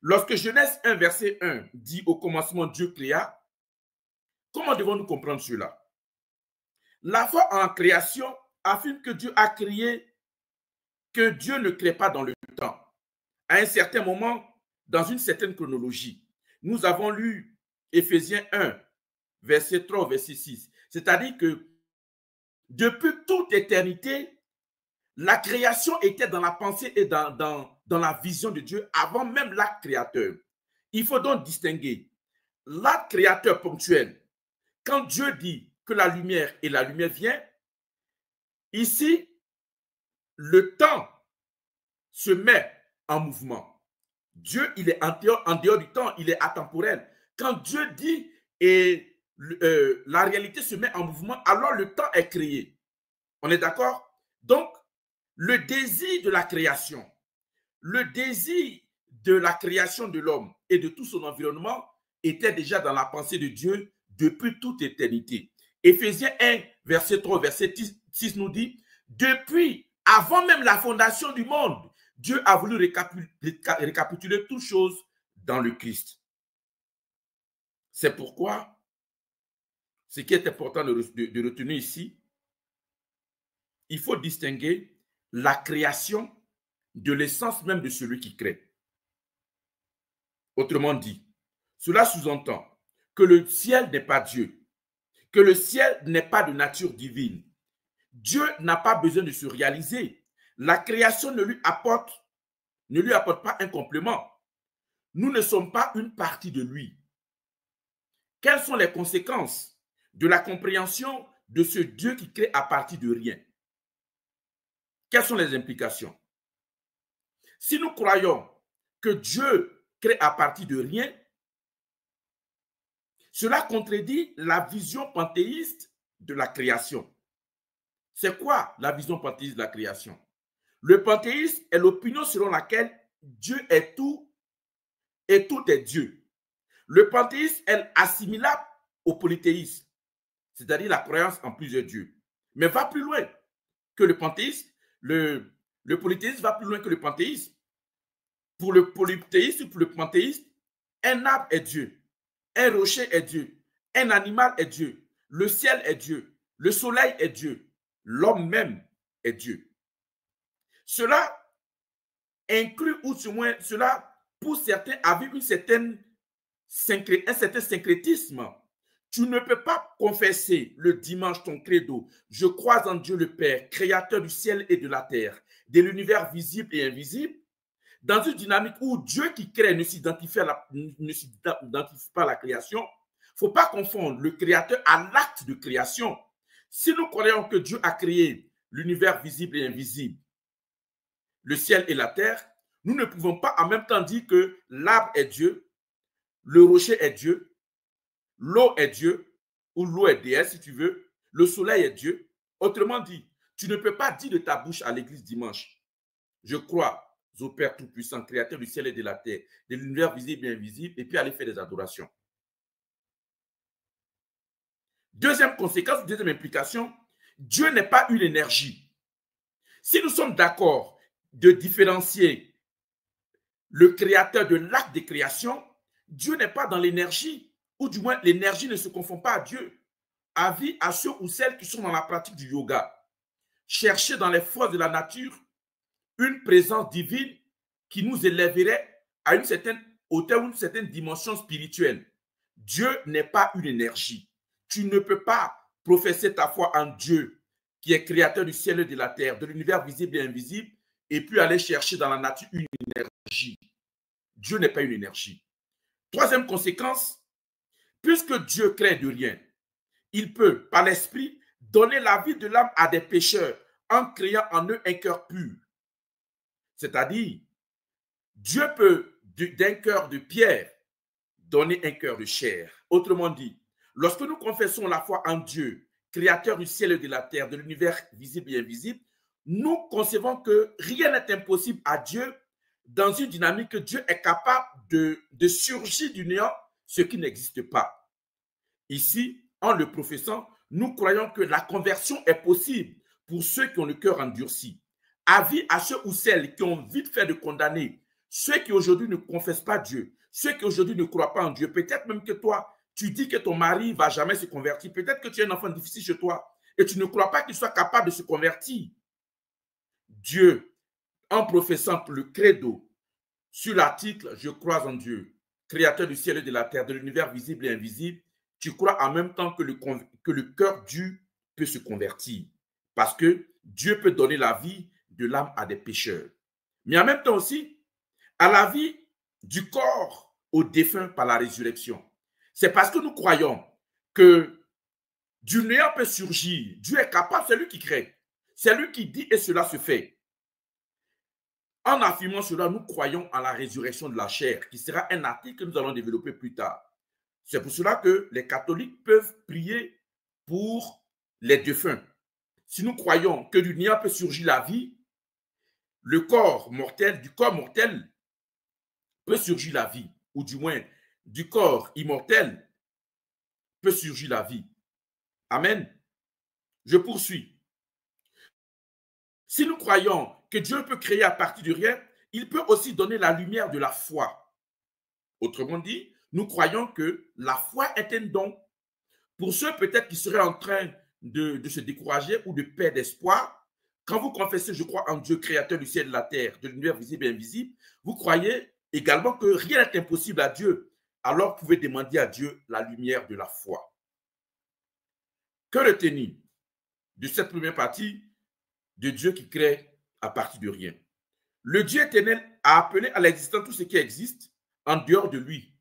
Lorsque Genèse 1, verset 1 dit au commencement Dieu créa, comment devons-nous comprendre cela? La foi en création affirme que Dieu a créé, que Dieu ne crée pas dans le temps. À un certain moment, dans une certaine chronologie, nous avons lu Éphésiens 1, verset 3, verset 6. C'est-à-dire que depuis toute éternité, la création était dans la pensée et dans la vision de Dieu avant même l'acte créateur. Il faut donc distinguer l'acte créateur ponctuel. Quand Dieu dit que la lumière et la lumière vient, ici, le temps se met en mouvement. Dieu, il est en dehors du temps, il est atemporel. Quand Dieu dit et la réalité se met en mouvement, alors le temps est créé. On est d'accord? Donc, le désir de la création, le désir de la création de l'homme et de tout son environnement était déjà dans la pensée de Dieu depuis toute éternité. Éphésiens 1, verset 3, verset 6 nous dit, depuis, avant même la fondation du monde, Dieu a voulu récapituler toutes choses dans le Christ. C'est pourquoi, ce qui est important de retenir ici, il faut distinguer la création de l'essence même de celui qui crée. Autrement dit, cela sous-entend que le ciel n'est pas Dieu, que le ciel n'est pas de nature divine. Dieu n'a pas besoin de se réaliser. La création ne lui apporte pas un complément. nous ne sommes pas une partie de lui. Quelles sont les conséquences de la compréhension de ce Dieu qui crée à partir de rien? Quelles sont les implications? Si nous croyons que Dieu crée à partir de rien, cela contredit la vision panthéiste de la création. C'est quoi la vision panthéiste de la création? Le panthéisme est l'opinion selon laquelle Dieu est tout et tout est Dieu. Le panthéisme est assimilable au polythéisme, c'est-à-dire la croyance en plusieurs dieux, mais va plus loin que le panthéisme. Le polythéisme va plus loin que le panthéisme. Pour le polythéisme, pour le panthéisme, un arbre est Dieu, un rocher est Dieu, un animal est Dieu, le ciel est Dieu, le soleil est Dieu, l'homme même est Dieu. Cela inclut, ou du moins, cela pour certains a vu un certain syncrétisme. Tu ne peux pas confesser le dimanche ton credo. Je crois en Dieu le Père, créateur du ciel et de la terre, de l'univers visible et invisible, dans une dynamique où Dieu qui crée ne s'identifie pas à la création. Il ne faut pas confondre le créateur à l'acte de création. Si nous croyons que Dieu a créé l'univers visible et invisible, le ciel et la terre, nous ne pouvons pas en même temps dire que l'arbre est Dieu, le rocher est Dieu, l'eau est Dieu, ou l'eau est déesse si tu veux, le soleil est Dieu. Autrement dit, tu ne peux pas dire de ta bouche à l'église dimanche, je crois au Père Tout-Puissant, créateur du ciel et de la terre, de l'univers visible et invisible, et puis aller faire des adorations. Deuxième conséquence, deuxième implication, Dieu n'est pas une énergie. Si nous sommes d'accord de différencier le créateur de l'acte de création, Dieu n'est pas dans l'énergie, ou du moins l'énergie ne se confond pas à Dieu. Avis à ceux ou celles qui sont dans la pratique du yoga. Cherchez dans les forces de la nature une présence divine qui nous élèverait à une certaine hauteur, une certaine dimension spirituelle. Dieu n'est pas une énergie. Tu ne peux pas professer ta foi en Dieu qui est créateur du ciel et de la terre, de l'univers visible et invisible, et puis aller chercher dans la nature une énergie. Dieu n'est pas une énergie. Troisième conséquence, puisque Dieu crée de rien, il peut, par l'esprit, donner la vie de l'âme à des pécheurs en créant en eux un cœur pur. C'est-à-dire, Dieu peut, d'un cœur de pierre, donner un cœur de chair. Autrement dit, lorsque nous confessons la foi en Dieu, créateur du ciel et de la terre, de l'univers visible et invisible, nous concevons que rien n'est impossible à Dieu dans une dynamique que Dieu est capable de surgir du néant ce qui n'existe pas. Ici, en le professant, nous croyons que la conversion est possible pour ceux qui ont le cœur endurci. Avis à ceux ou celles qui ont vite fait de condamner, ceux qui aujourd'hui ne confessent pas Dieu, ceux qui aujourd'hui ne croient pas en Dieu. Peut-être même que toi, tu dis que ton mari ne va jamais se convertir. Peut-être que tu es un enfant difficile chez toi et tu ne crois pas qu'il soit capable de se convertir. Dieu, en professant le credo sur l'article « Je crois en Dieu, créateur du ciel et de la terre, de l'univers visible et invisible », tu crois en même temps que le cœur dur peut se convertir. Parce que Dieu peut donner la vie de l'âme à des pécheurs. Mais en même temps aussi, à la vie du corps aux défunts par la résurrection. C'est parce que nous croyons que du néant peut surgir. Dieu est capable, c'est lui qui crée. C'est lui qui dit et cela se fait. En affirmant cela, nous croyons à la résurrection de la chair, qui sera un article que nous allons développer plus tard. C'est pour cela que les catholiques peuvent prier pour les défunts. Si nous croyons que du néant peut surgir la vie, du corps mortel peut surgir la vie, ou du moins du corps immortel peut surgir la vie. Amen. Je poursuis. Si nous croyons que Dieu peut créer à partir de rien, il peut aussi donner la lumière de la foi. Autrement dit, nous croyons que la foi est un don. Pour ceux peut-être qui seraient en train de se décourager ou de perdre espoir, quand vous confessez « Je crois en Dieu, créateur du ciel et de la terre, de l'univers visible et invisible », vous croyez également que rien n'est impossible à Dieu. Alors vous pouvez demander à Dieu la lumière de la foi. Que retenir de cette première partie de Dieu qui crée à partir de rien? Le Dieu éternel a appelé à l'existence tout ce qui existe en dehors de lui.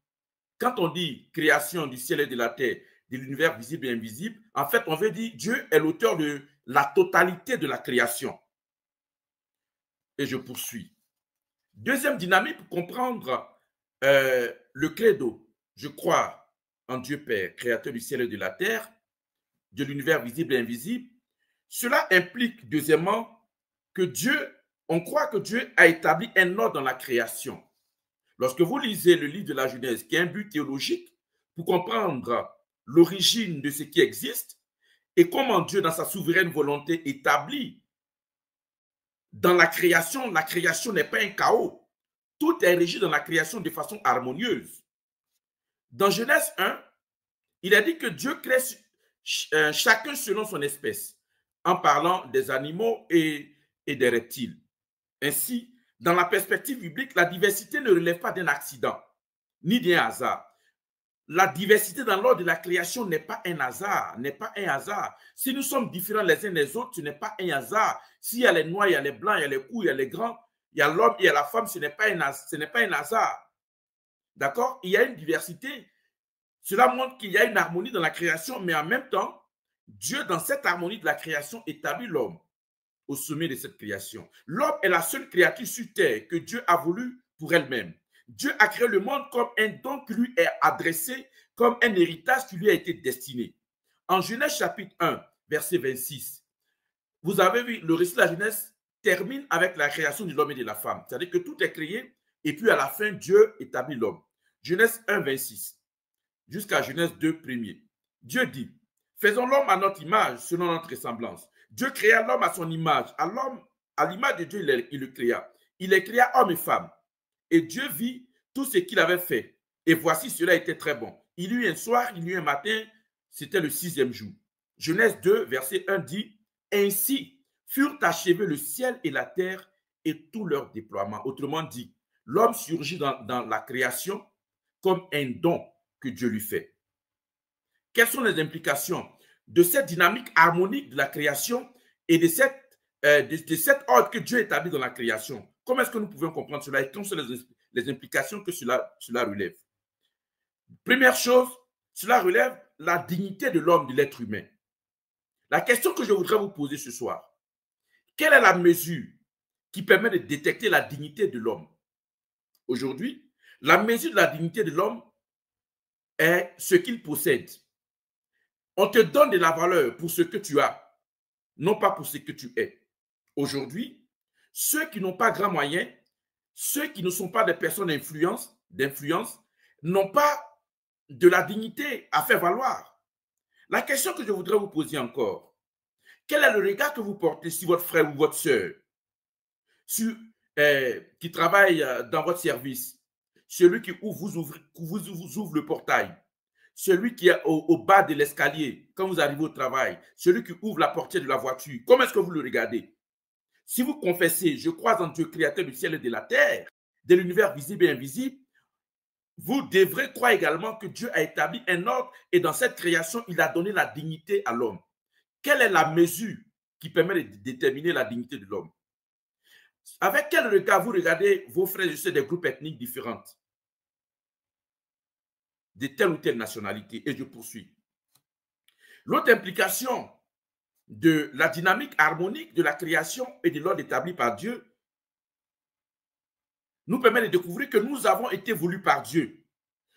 Quand on dit création du ciel et de la terre, de l'univers visible et invisible, en fait, on veut dire Dieu est l'auteur de la totalité de la création. Et je poursuis. Deuxième dynamique pour comprendre le credo. Je crois en Dieu Père, créateur du ciel et de la terre, de l'univers visible et invisible. Cela implique, deuxièmement, que Dieu, on croit que Dieu a établi un ordre dans la création. Lorsque vous lisez le livre de la Genèse, qui a un but théologique pour comprendre l'origine de ce qui existe et comment Dieu, dans sa souveraine volonté, établit dans la création n'est pas un chaos. Tout est régi dans la création de façon harmonieuse. Dans Genèse 1, il a dit que Dieu crée chacun selon son espèce, en parlant des animaux et des reptiles. Ainsi, dans la perspective biblique, la diversité ne relève pas d'un accident, ni d'un hasard. La diversité dans l'ordre de la création n'est pas un hasard, Si nous sommes différents les uns des autres, ce n'est pas un hasard. S'il y a les noirs, il y a les blancs, il y a les courts, il y a les grands, il y a l'homme, il y a la femme, ce n'est pas un hasard. D'accord? Il y a une diversité. Cela montre qu'il y a une harmonie dans la création, mais en même temps, Dieu, dans cette harmonie de la création, établit l'homme au sommet de cette création. L'homme est la seule créature sur terre que Dieu a voulu pour elle-même. Dieu a créé le monde comme un don qui lui est adressé, comme un héritage qui lui a été destiné. En Genèse chapitre 1, verset 26, vous avez vu, le récit de la Genèse termine avec la création de l'homme et de la femme. C'est-à-dire que tout est créé et puis à la fin, Dieu établit l'homme. Genèse 1, 26 jusqu'à Genèse 2, 1er. Dieu dit, faisons l'homme à notre image, selon notre ressemblance. Dieu créa l'homme à son image. À l'homme, à l'image de Dieu, il le créa. Il les créa homme et femme. Et Dieu vit tout ce qu'il avait fait. Et voici, cela était très bon. Il y eut un soir, il y eut un matin, c'était le 6e jour. Genèse 2, verset 1 dit, ainsi furent achevés le ciel et la terre et tout leur déploiement. Autrement dit, l'homme surgit dans la création comme un don que Dieu lui fait. Quelles sont les implications de cette dynamique harmonique de la création et de cet ordre que Dieu établit dans la création? Comment est-ce que nous pouvons comprendre cela et quelles sont les implications que cela relève? Première chose, cela relève la dignité de l'homme, de l'être humain. La question que je voudrais vous poser ce soir, quelle est la mesure qui permet de détecter la dignité de l'homme? Aujourd'hui, la mesure de la dignité de l'homme est ce qu'il possède. On te donne de la valeur pour ce que tu as, non pas pour ce que tu es. Aujourd'hui, ceux qui n'ont pas grand moyen, ceux qui ne sont pas des personnes d'influence, n'ont pas de la dignité à faire valoir. La question que je voudrais vous poser encore, quel est le regard que vous portez sur votre frère ou votre soeur qui travaille dans votre service, celui qui vous ouvre le portail, celui qui est au bas de l'escalier quand vous arrivez au travail, celui qui ouvre la portière de la voiture, comment est-ce que vous le regardez? Si vous confessez, je crois en Dieu, créateur du ciel et de la terre, de l'univers visible et invisible, vous devrez croire également que Dieu a établi un ordre et dans cette création, il a donné la dignité à l'homme. Quelle est la mesure qui permet de déterminer la dignité de l'homme? Avec quel regard vous regardez vos frères et sœurs des groupes ethniques différents, de telle ou telle nationalité? Et je poursuis. L'autre implication de la dynamique harmonique de la création et de l'ordre établi par Dieu nous permet de découvrir que nous avons été voulus par Dieu.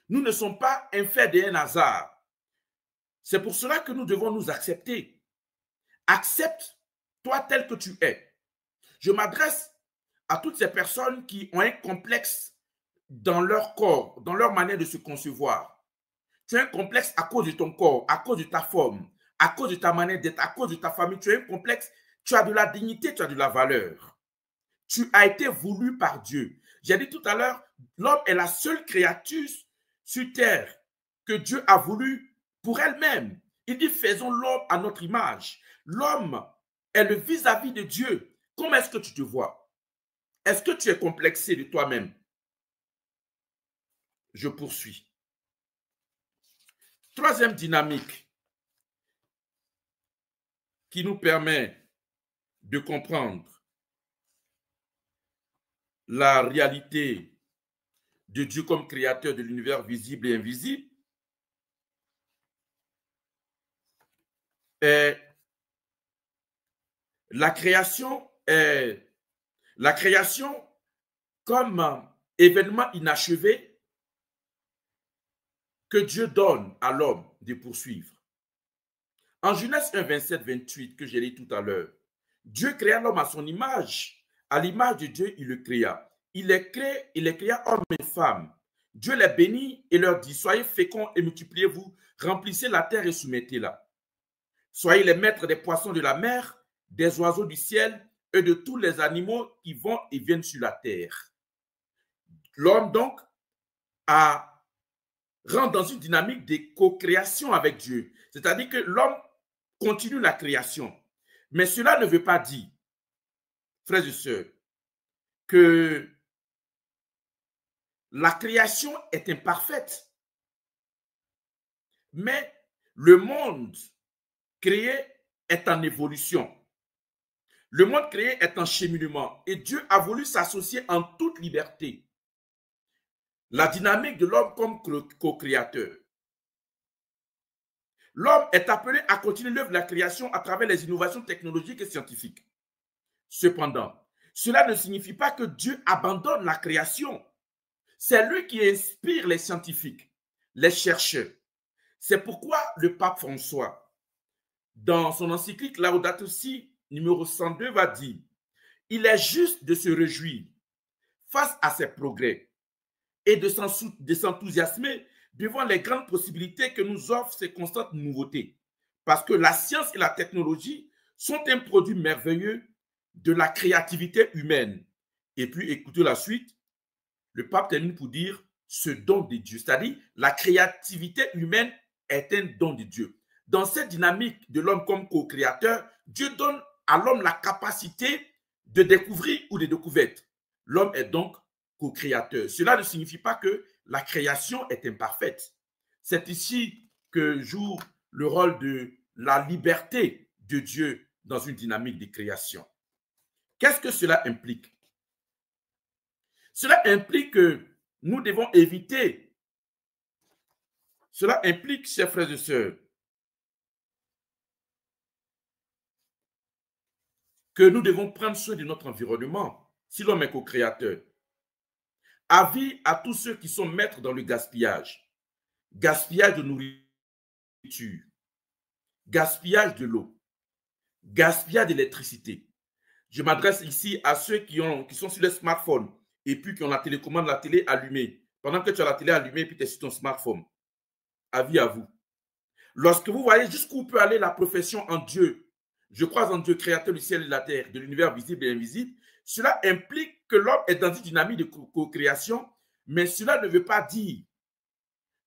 Nous ne sommes pas infaits d'un hasard. C'est pour cela que nous devons nous accepter. Accepte-toi tel que tu es. Je m'adresse à toutes ces personnes qui ont un complexe dans leur corps, dans leur manière de se concevoir. Tu as un complexe à cause de ton corps, à cause de ta forme, à cause de ta manière d'être, à cause de ta famille. Tu as un complexe, tu as de la dignité, tu as de la valeur. Tu as été voulu par Dieu. J'ai dit tout à l'heure, l'homme est la seule créature sur terre que Dieu a voulu pour elle-même. Il dit, faisons l'homme à notre image. L'homme est le vis-à-vis de Dieu. Comment est-ce que tu te vois? Est-ce que tu es complexé de toi-même? Je poursuis. Troisième dynamique qui nous permet de comprendre la réalité de Dieu comme créateur de l'univers visible et invisible. Et la création comme événement inachevé que Dieu donne à l'homme de poursuivre. En Genèse 1, 27, 28, que j'ai lu tout à l'heure, Dieu créa l'homme à son image. À l'image de Dieu, il le créa. Il les créa hommes et femmes. Dieu les bénit et leur dit, soyez féconds et multipliez-vous, remplissez la terre et soumettez-la. Soyez les maîtres des poissons de la mer, des oiseaux du ciel et de tous les animaux qui vont et viennent sur la terre. L'homme donc rentre dans une dynamique de co-création avec Dieu. C'est-à-dire que l'homme continue la création. Mais cela ne veut pas dire, frères et sœurs, que la création est imparfaite. Mais le monde créé est en évolution. Le monde créé est en cheminement. Et Dieu a voulu s'associer en toute liberté. La dynamique de l'homme comme co-créateur. L'homme est appelé à continuer l'œuvre de la création à travers les innovations technologiques et scientifiques. Cependant, cela ne signifie pas que Dieu abandonne la création. C'est lui qui inspire les scientifiques, les chercheurs. C'est pourquoi le pape François, dans son encyclique Laudato Si, numéro 102, va dire « Il est juste de se réjouir face à ces progrès et de s'enthousiasmer devant les grandes possibilités que nous offrent ces constantes nouveautés. Parce que la science et la technologie sont un produit merveilleux de la créativité humaine. » Et puis, écoutez la suite. Le pape termine pour dire ce don de Dieu. C'est-à-dire, la créativité humaine est un don de Dieu. Dans cette dynamique de l'homme comme co-créateur, Dieu donne à l'homme la capacité de découvrir ou de découverte. L'homme est donc co-créateur. Cela ne signifie pas que la création est imparfaite. C'est ici que joue le rôle de la liberté de Dieu dans une dynamique de création. Qu'est-ce que cela implique? Cela implique que nous devons éviter, cela implique, chers frères et sœurs, que nous devons prendre soin de notre environnement, si l'homme est co-créateur. Avis à tous ceux qui sont maîtres dans le gaspillage. Gaspillage de nourriture, gaspillage de l'eau, gaspillage d'électricité. Je m'adresse ici à ceux qui sont sur le smartphone et puis qui ont la télécommande, la télé allumée. Pendant que tu as la télé allumée et puis tu es sur ton smartphone. Avis à vous. Lorsque vous voyez jusqu'où peut aller la profession en Dieu, je crois en Dieu, créateur du ciel et de la terre, de l'univers visible et invisible, cela implique que l'homme est dans une dynamique de co-création, mais cela ne veut pas dire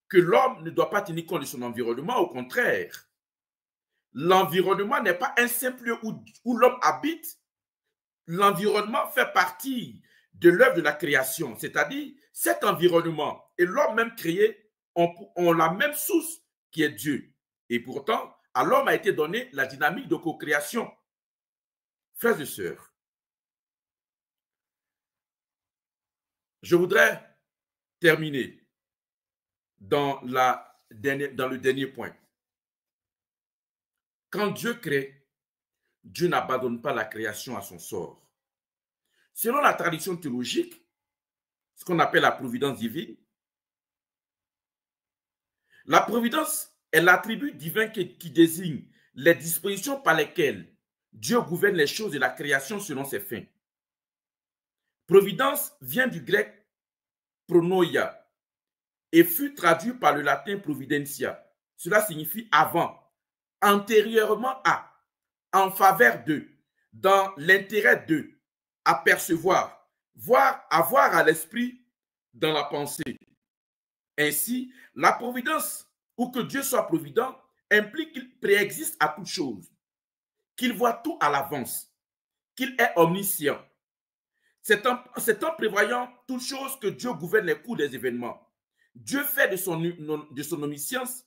que l'homme ne doit pas tenir compte de son environnement. Au contraire, l'environnement n'est pas un simple lieu où l'homme habite. L'environnement fait partie de l'œuvre de la création, c'est-à-dire cet environnement et l'homme même créé ont la même source qui est Dieu. Et pourtant, à l'homme a été donné la dynamique de co-création. Frères et sœurs, je voudrais terminer dans le dernier point. Quand Dieu crée, Dieu n'abandonne pas la création à son sort. Selon la tradition théologique, ce qu'on appelle la providence divine, la providence est l'attribut divin qui désigne les dispositions par lesquelles Dieu gouverne les choses de la création selon ses fins. Providence vient du grec pronoia et fut traduit par le latin providentia. Cela signifie avant, antérieurement à, en faveur de, dans l'intérêt de, apercevoir, voir, avoir à l'esprit, dans la pensée. Ainsi, la providence, ou que Dieu soit provident, implique qu'il préexiste à toute chose, qu'il voit tout à l'avance, qu'il est omniscient. C'est en prévoyant toutes choses que Dieu gouverne les cours des événements. Dieu fait de son omniscience,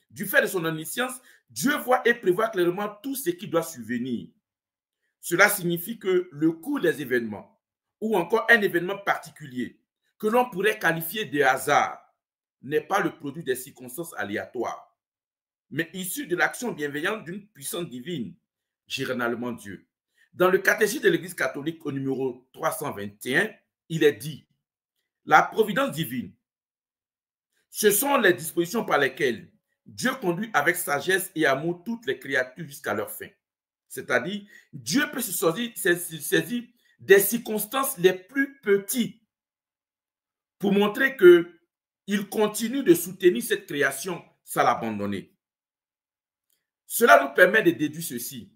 du fait de son omniscience, Dieu voit et prévoit clairement tout ce qui doit survenir. Cela signifie que le cours des événements, ou encore un événement particulier, que l'on pourrait qualifier de hasard n'est pas le produit des circonstances aléatoires, mais issu de l'action bienveillante d'une puissance divine, généralement Dieu. Dans le catéchisme de l'Église catholique au numéro 321, il est dit « La providence divine, ce sont les dispositions par lesquelles Dieu conduit avec sagesse et amour toutes les créatures jusqu'à leur fin. » C'est-à-dire, Dieu peut se saisir des circonstances les plus petites pour montrer qu'il continue de soutenir cette création sans l'abandonner. Cela nous permet de déduire ceci.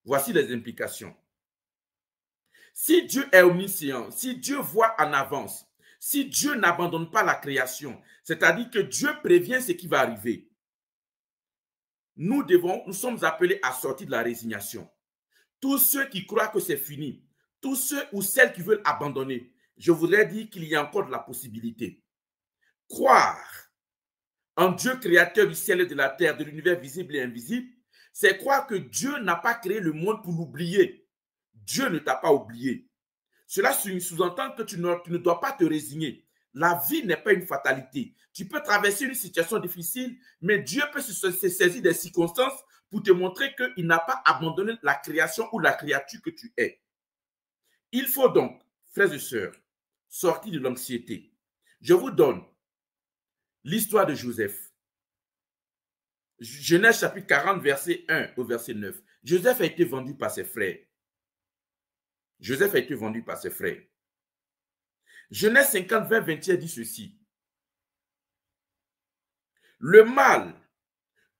Voici les implications. Si Dieu est omniscient, si Dieu voit en avance, si Dieu n'abandonne pas la création, c'est-à-dire que Dieu prévient ce qui va arriver, nous sommes appelés à sortir de la résignation. Tous ceux qui croient que c'est fini, tous ceux ou celles qui veulent abandonner, je voudrais dire qu'il y a encore de la possibilité. Croire en Dieu créateur du ciel et de la terre, de l'univers visible et invisible, c'est croire que Dieu n'a pas créé le monde pour l'oublier. Dieu ne t'a pas oublié. Cela sous-entend que tu ne dois pas te résigner. La vie n'est pas une fatalité. Tu peux traverser une situation difficile, mais Dieu peut se saisir des circonstances pour te montrer qu'il n'a pas abandonné la création ou la créature que tu es. Il faut donc, frères et sœurs, sortir de l'anxiété. Je vous donne l'histoire de Joseph. Genèse chapitre 40, verset 1 au verset 9. Joseph a été vendu par ses frères. Joseph a été vendu par ses frères. Genèse 50, 20, 21 dit ceci. Le mal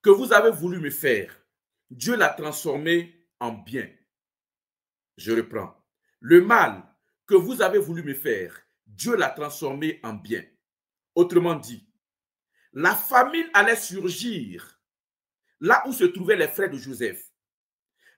que vous avez voulu me faire, Dieu l'a transformé en bien. Je reprends. Le mal que vous avez voulu me faire, Dieu l'a transformé en bien. Autrement dit, la famine allait surgir là où se trouvaient les frères de Joseph.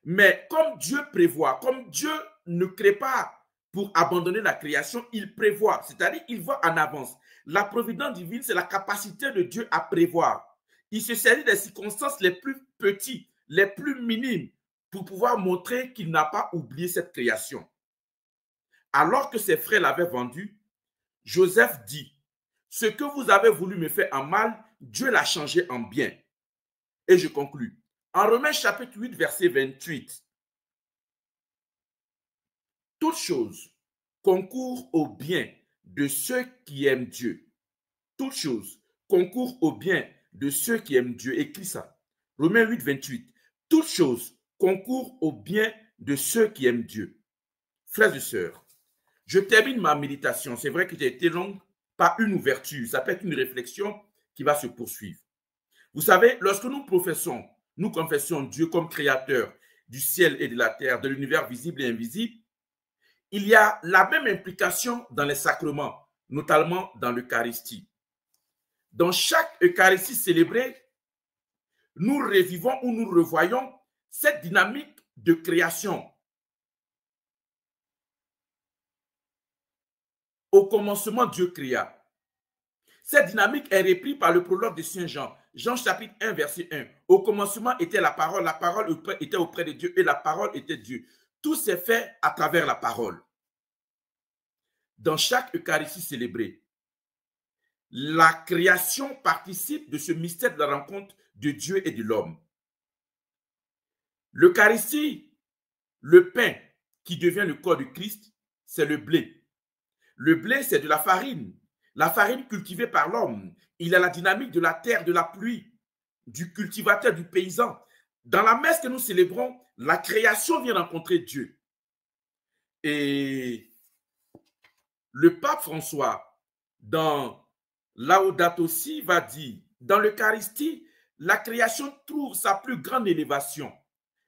Mais comme Dieu prévoit, comme Dieu ne crée pas pour abandonner la création, il prévoit, c'est-à-dire il voit en avance. La providence divine, c'est la capacité de Dieu à prévoir. Il se sert des circonstances les plus petites, les plus minimes, pour pouvoir montrer qu'il n'a pas oublié cette création. Alors que ses frères l'avaient vendu, Joseph dit, « Ce que vous avez voulu me faire en mal, Dieu l'a changé en bien. » Et je conclus. En Romains chapitre 8, verset 28, « Toute chose concourt au bien de ceux qui aiment Dieu. » Toute chose concourt au bien de ceux qui aiment Dieu. Écris ça. Romains 8, 28. « Toute chose concourt au bien de ceux qui aiment Dieu. » Frères et sœurs, je termine ma méditation. C'est vrai que j'ai été longue par une ouverture. Ça peut être une réflexion qui va se poursuivre. Vous savez, lorsque nous confessons Dieu comme créateur du ciel et de la terre, de l'univers visible et invisible, il y a la même implication dans les sacrements, notamment dans l'Eucharistie. Dans chaque Eucharistie célébrée, nous revivons ou nous revoyons cette dynamique de création. Au commencement, Dieu créa. Cette dynamique est reprise par le prologue de Saint Jean. Jean chapitre 1, verset 1. Au commencement était la parole était auprès de Dieu et la parole était Dieu. Tout s'est fait à travers la parole. Dans chaque Eucharistie célébrée, la création participe de ce mystère de la rencontre de Dieu et de l'homme. L'Eucharistie, le pain qui devient le corps du Christ, c'est le blé. Le blé, c'est de la farine cultivée par l'homme. Il a la dynamique de la terre, de la pluie, du cultivateur, du paysan. Dans la messe que nous célébrons, la création vient rencontrer Dieu. Et le pape François, dans Laudato Si, va dire, dans l'Eucharistie, la création trouve sa plus grande élévation.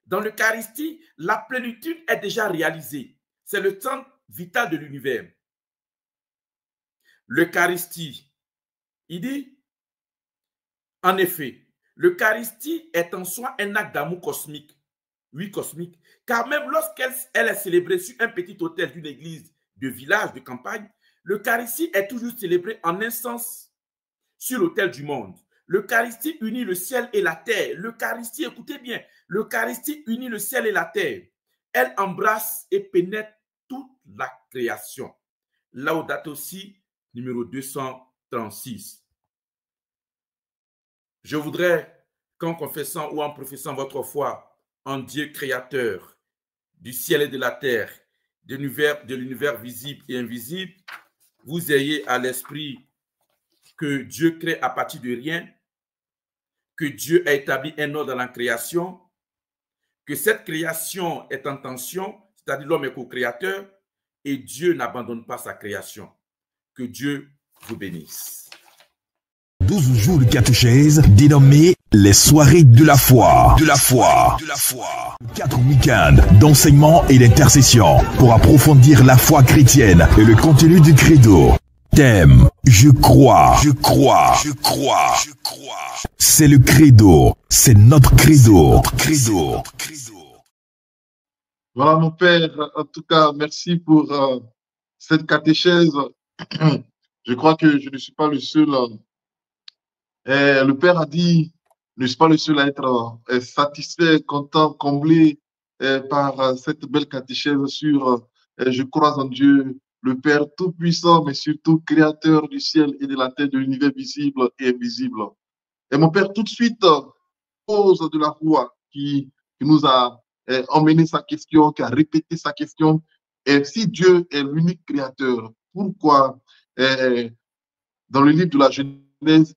Dans l'Eucharistie, la plénitude est déjà réalisée. C'est le centre vital de l'univers. L'Eucharistie, il dit, en effet, l'Eucharistie est en soi un acte d'amour cosmique. Oui, cosmique. Car même lorsqu'elle est célébrée sur un petit autel d'une église de village, de campagne, l'Eucharistie est toujours célébrée en un sens sur l'autel du monde. L'Eucharistie unit le ciel et la terre. L'Eucharistie, écoutez bien, l'Eucharistie unit le ciel et la terre. Elle embrasse et pénètre toute la création. Laudato Si, numéro 236. Je voudrais qu'en confessant ou en professant votre foi en Dieu créateur du ciel et de la terre, de l'univers visible et invisible, vous ayez à l'esprit que Dieu crée à partir de rien, que Dieu a établi un ordre dans la création, que cette création est en tension, c'est-à-dire l'homme est co-créateur, et Dieu n'abandonne pas sa création. Que Dieu vous bénisse. 12 jours de catéchèse dénommés les soirées de la foi. 4 week-ends d'enseignement et d'intercession pour approfondir la foi chrétienne et le contenu du credo. Thème, je crois. C'est le credo, c'est notre credo. Voilà, mon père, en tout cas, merci pour cette catéchèse. Je crois que je ne suis pas le seul. Le père a dit, je ne suis pas le seul à être satisfait, content, comblé par cette belle catéchèse sur je crois en Dieu, le Père Tout-Puissant, mais surtout Créateur du ciel et de la terre, de l'univers visible et invisible. Et mon père, tout de suite, pose de la foi qui nous a emmené sa question, qui a répété sa question. Et si Dieu est l'unique créateur, pourquoi dans le livre de la Genèse,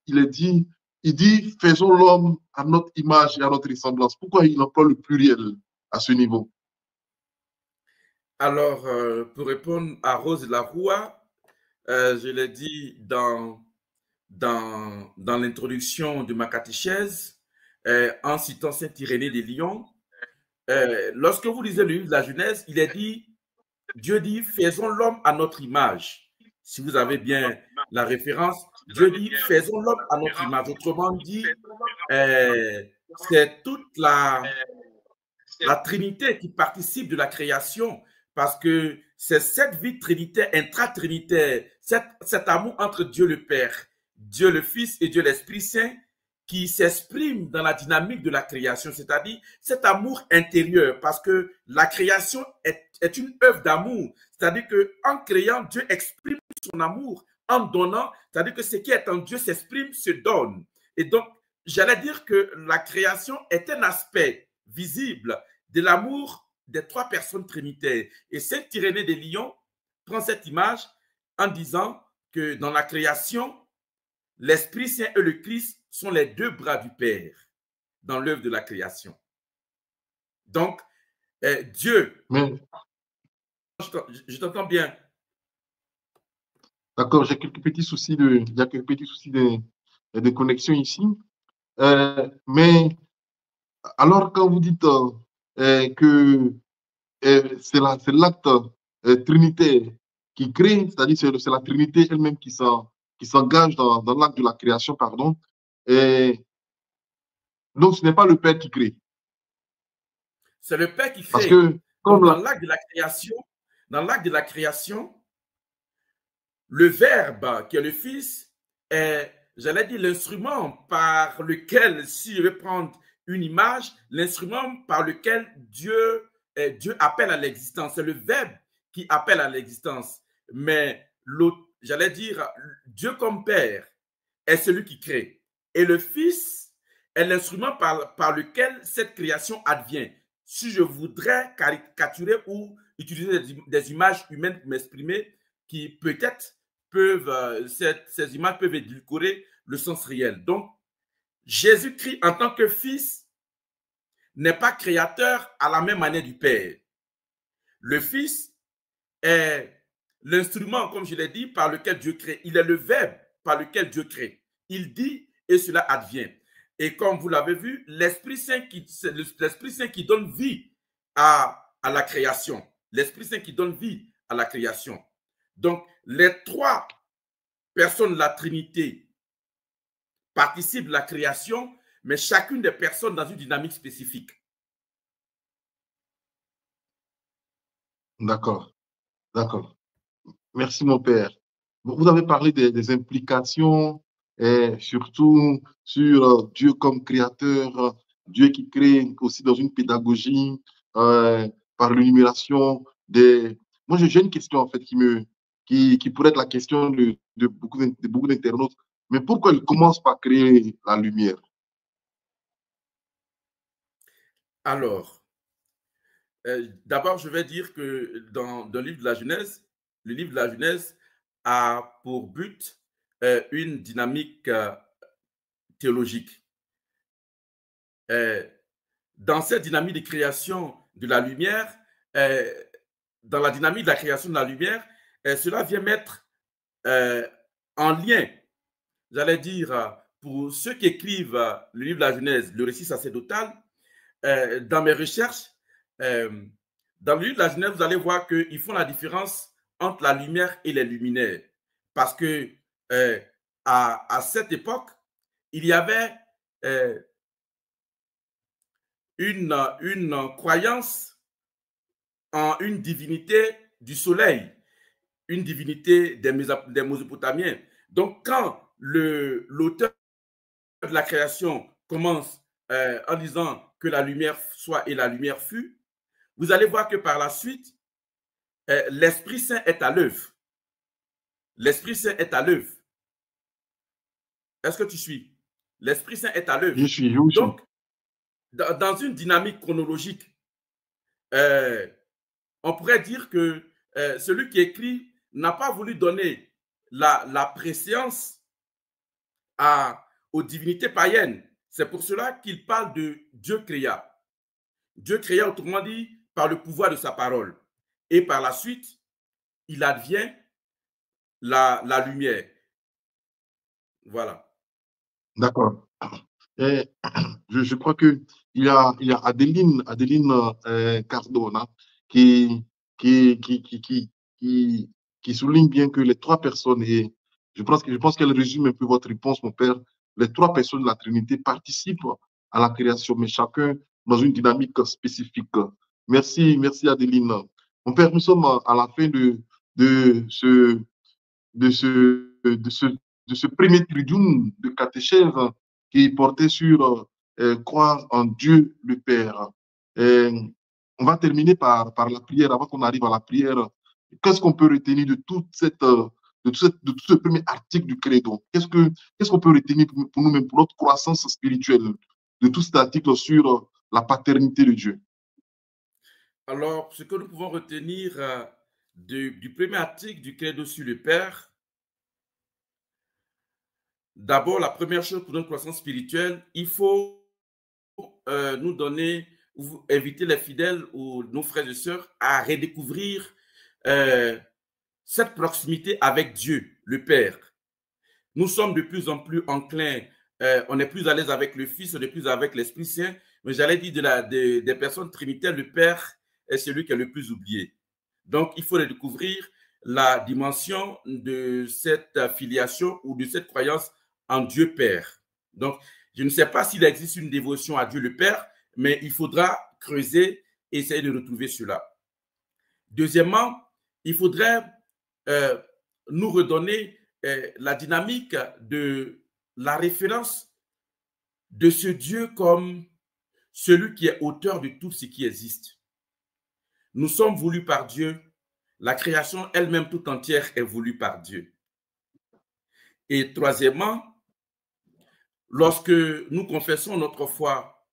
il dit, faisons l'homme à notre image et à notre ressemblance. Pourquoi il emploie le pluriel à ce niveau? Alors, pour répondre à Rose de la Roi, je l'ai dit dans l'introduction de ma catéchèse, en citant Saint Irénée de Lyon, lorsque vous lisez le livre de la Genèse, il est dit, Dieu dit, faisons l'homme à notre image. Si vous avez bien la référence, Dieu dit, faisons l'homme à notre image. Autrement dit, c'est toute la Trinité qui participe de la création, parce que c'est cette vie trinitaire, intra-trinitaire, cet amour entre Dieu le Père, Dieu le Fils et Dieu l'Esprit Saint qui s'exprime dans la dynamique de la création, c'est-à-dire cet amour intérieur, parce que la création est une œuvre d'amour, c'est-à-dire qu'en créant, Dieu exprime son amour, en donnant, c'est-à-dire que ce qui est en Dieu s'exprime, se donne. Et donc, j'allais dire que la création est un aspect visible de l'amour des trois personnes trinitaires. Et Saint Irénée de Lyon prend cette image en disant que dans la création, l'Esprit Saint et le Christ sont les deux bras du Père dans l'œuvre de la création. Donc, Dieu... Mais... Je t'entends bien. D'accord, j'ai quelques petits soucis de connexion ici. Mais alors, quand vous dites que c'est l'acte trinitaire qui crée, c'est-à-dire c'est la Trinité elle-même qui s'engage dans l'acte de la création, pardon. Et donc, ce n'est pas le Père qui crée. C'est le Père qui crée. Parce que dans l'acte de la création, le Verbe, qui est le Fils, est, j'allais dire, l'instrument par lequel, si je vais prendre une image, l'instrument par lequel Dieu appelle à l'existence. C'est le Verbe qui appelle à l'existence. Mais j'allais dire, Dieu comme Père est celui qui crée. Et le Fils est l'instrument par lequel cette création advient. Si je voudrais caricaturer ou utiliser des images humaines pour m'exprimer, qui peut-être ces images peuvent édulcorer le sens réel. Donc, Jésus-Christ, en tant que Fils, n'est pas créateur à la même manière du Père. Le Fils est l'instrument, comme je l'ai dit, par lequel Dieu crée. Il est le Verbe par lequel Dieu crée. Il dit et cela advient. Et comme vous l'avez vu, l'Esprit Saint qui donne vie à la création. L'Esprit Saint qui donne vie à la création. Donc, les trois personnes de la Trinité participent de la création, mais chacune des personnes dans une dynamique spécifique. D'accord, d'accord. Merci, mon père. Vous avez parlé des implications, et surtout sur Dieu comme créateur, Dieu qui crée aussi dans une pédagogie, par l'énumération des... Moi, j'ai une question, en fait, qui me qui pourrait être la question de beaucoup d'internautes. Mais pourquoi il commence par créer la lumière? Alors, d'abord, je vais dire que dans le livre de la Genèse a pour but une dynamique théologique. Dans cette dynamique de création de la lumière, dans la dynamique de la création de la lumière, cela vient mettre en lien, j'allais dire, pour ceux qui écrivent le livre de la Genèse, le récit sacerdotal, dans mes recherches, dans le livre de la Genèse, vous allez voir qu'ils font la différence entre la lumière et les luminaires. Parce que à cette époque, il y avait une croyance en une divinité du soleil, une divinité des Mésopotamiens. Donc, quand l'auteur de la création commence en disant que la lumière soit et la lumière fut, vous allez voir que par la suite, l'Esprit Saint est à l'œuvre. L'Esprit Saint est à l'œuvre. Est-ce que tu suis? L'Esprit Saint est à l'œuvre. Je suis. Donc, dans une dynamique chronologique, on pourrait dire que celui qui écrit n'a pas voulu donner la préséance aux divinités païennes. C'est pour cela qu'il parle de Dieu créa. Dieu créa, autrement dit, par le pouvoir de sa parole. Et par la suite, il advient la lumière. Voilà. D'accord. Je crois qu'il y a Adeline Cardona qui souligne bien que les trois personnes, et je pense qu'elle résume un peu votre réponse, mon père, les trois personnes de la Trinité participent à la création, mais chacun dans une dynamique spécifique. Merci Adeline. Mon père, nous sommes à la fin de ce premier tridium de catéchèse qui portait sur croire en Dieu le Père. On va terminer par la prière. Avant qu'on arrive à la prière, qu'est-ce qu'on peut retenir de tout ce premier article du Credo? Qu'est-ce qu'on peut retenir pour nous-mêmes, pour notre croissance spirituelle, de tout cet article sur la paternité de Dieu? Alors, ce que nous pouvons retenir du premier article du Credo sur le Père, d'abord, la première chose pour notre croissance spirituelle, il faut nous donner, ou inviter les fidèles ou nos frères et sœurs à redécouvrir cette proximité avec Dieu, le Père. Nous sommes de plus en plus enclins, on est plus à l'aise avec le Fils, on est plus avec l'Esprit Saint, mais j'allais dire des personnes trinitaires, le Père est celui qui est le plus oublié. Donc, il faut redécouvrir la dimension de cette filiation ou de cette croyance en Dieu Père. Donc, je ne sais pas s'il existe une dévotion à Dieu le Père, mais il faudra creuser et essayer de retrouver cela. Deuxièmement, il faudrait nous redonner la dynamique de la référence de ce Dieu comme celui qui est auteur de tout ce qui existe. Nous sommes voulus par Dieu. La création elle-même tout entière est voulue par Dieu. Et troisièmement, lorsque nous confessons notre foi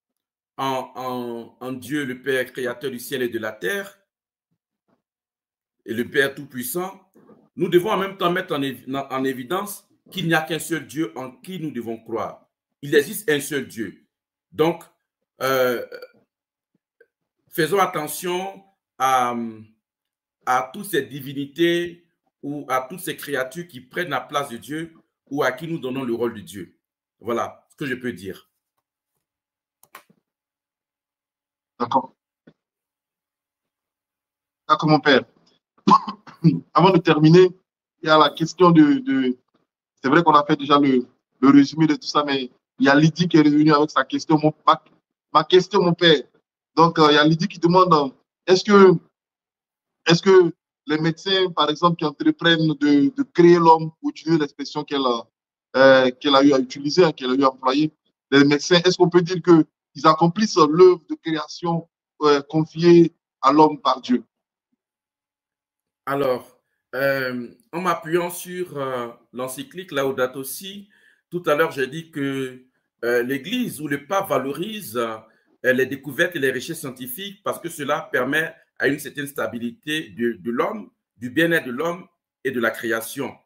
en Dieu, le Père créateur du ciel et de la terre, et le Père tout-puissant, nous devons en même temps mettre en évidence qu'il n'y a qu'un seul Dieu en qui nous devons croire. Il existe un seul Dieu. Donc, faisons attention à toutes ces divinités ou à toutes ces créatures qui prennent la place de Dieu ou à qui nous donnons le rôle de Dieu. Voilà ce que je peux dire. D'accord. D'accord, mon père. Avant de terminer, il y a la question c'est vrai qu'on a fait déjà le résumé de tout ça, mais il y a Lydie qui est revenue avec sa question, ma question, mon père. Donc, il y a Lydie qui demande, est-ce que les médecins, par exemple, qui entreprennent de créer l'homme, pour utiliser l'expression qu'elle a eu à utiliser, qu'elle a eu à employer, les médecins, est-ce qu'on peut dire qu'ils accomplissent l'œuvre de création confiée à l'homme par Dieu? Alors, En m'appuyant sur l'encyclique Laudato Si, tout à l'heure, j'ai dit que l'Église ou le pape valorise les découvertes et les recherches scientifiques parce que cela permet à une certaine stabilité de l'homme, du bien-être de l'homme et de la création.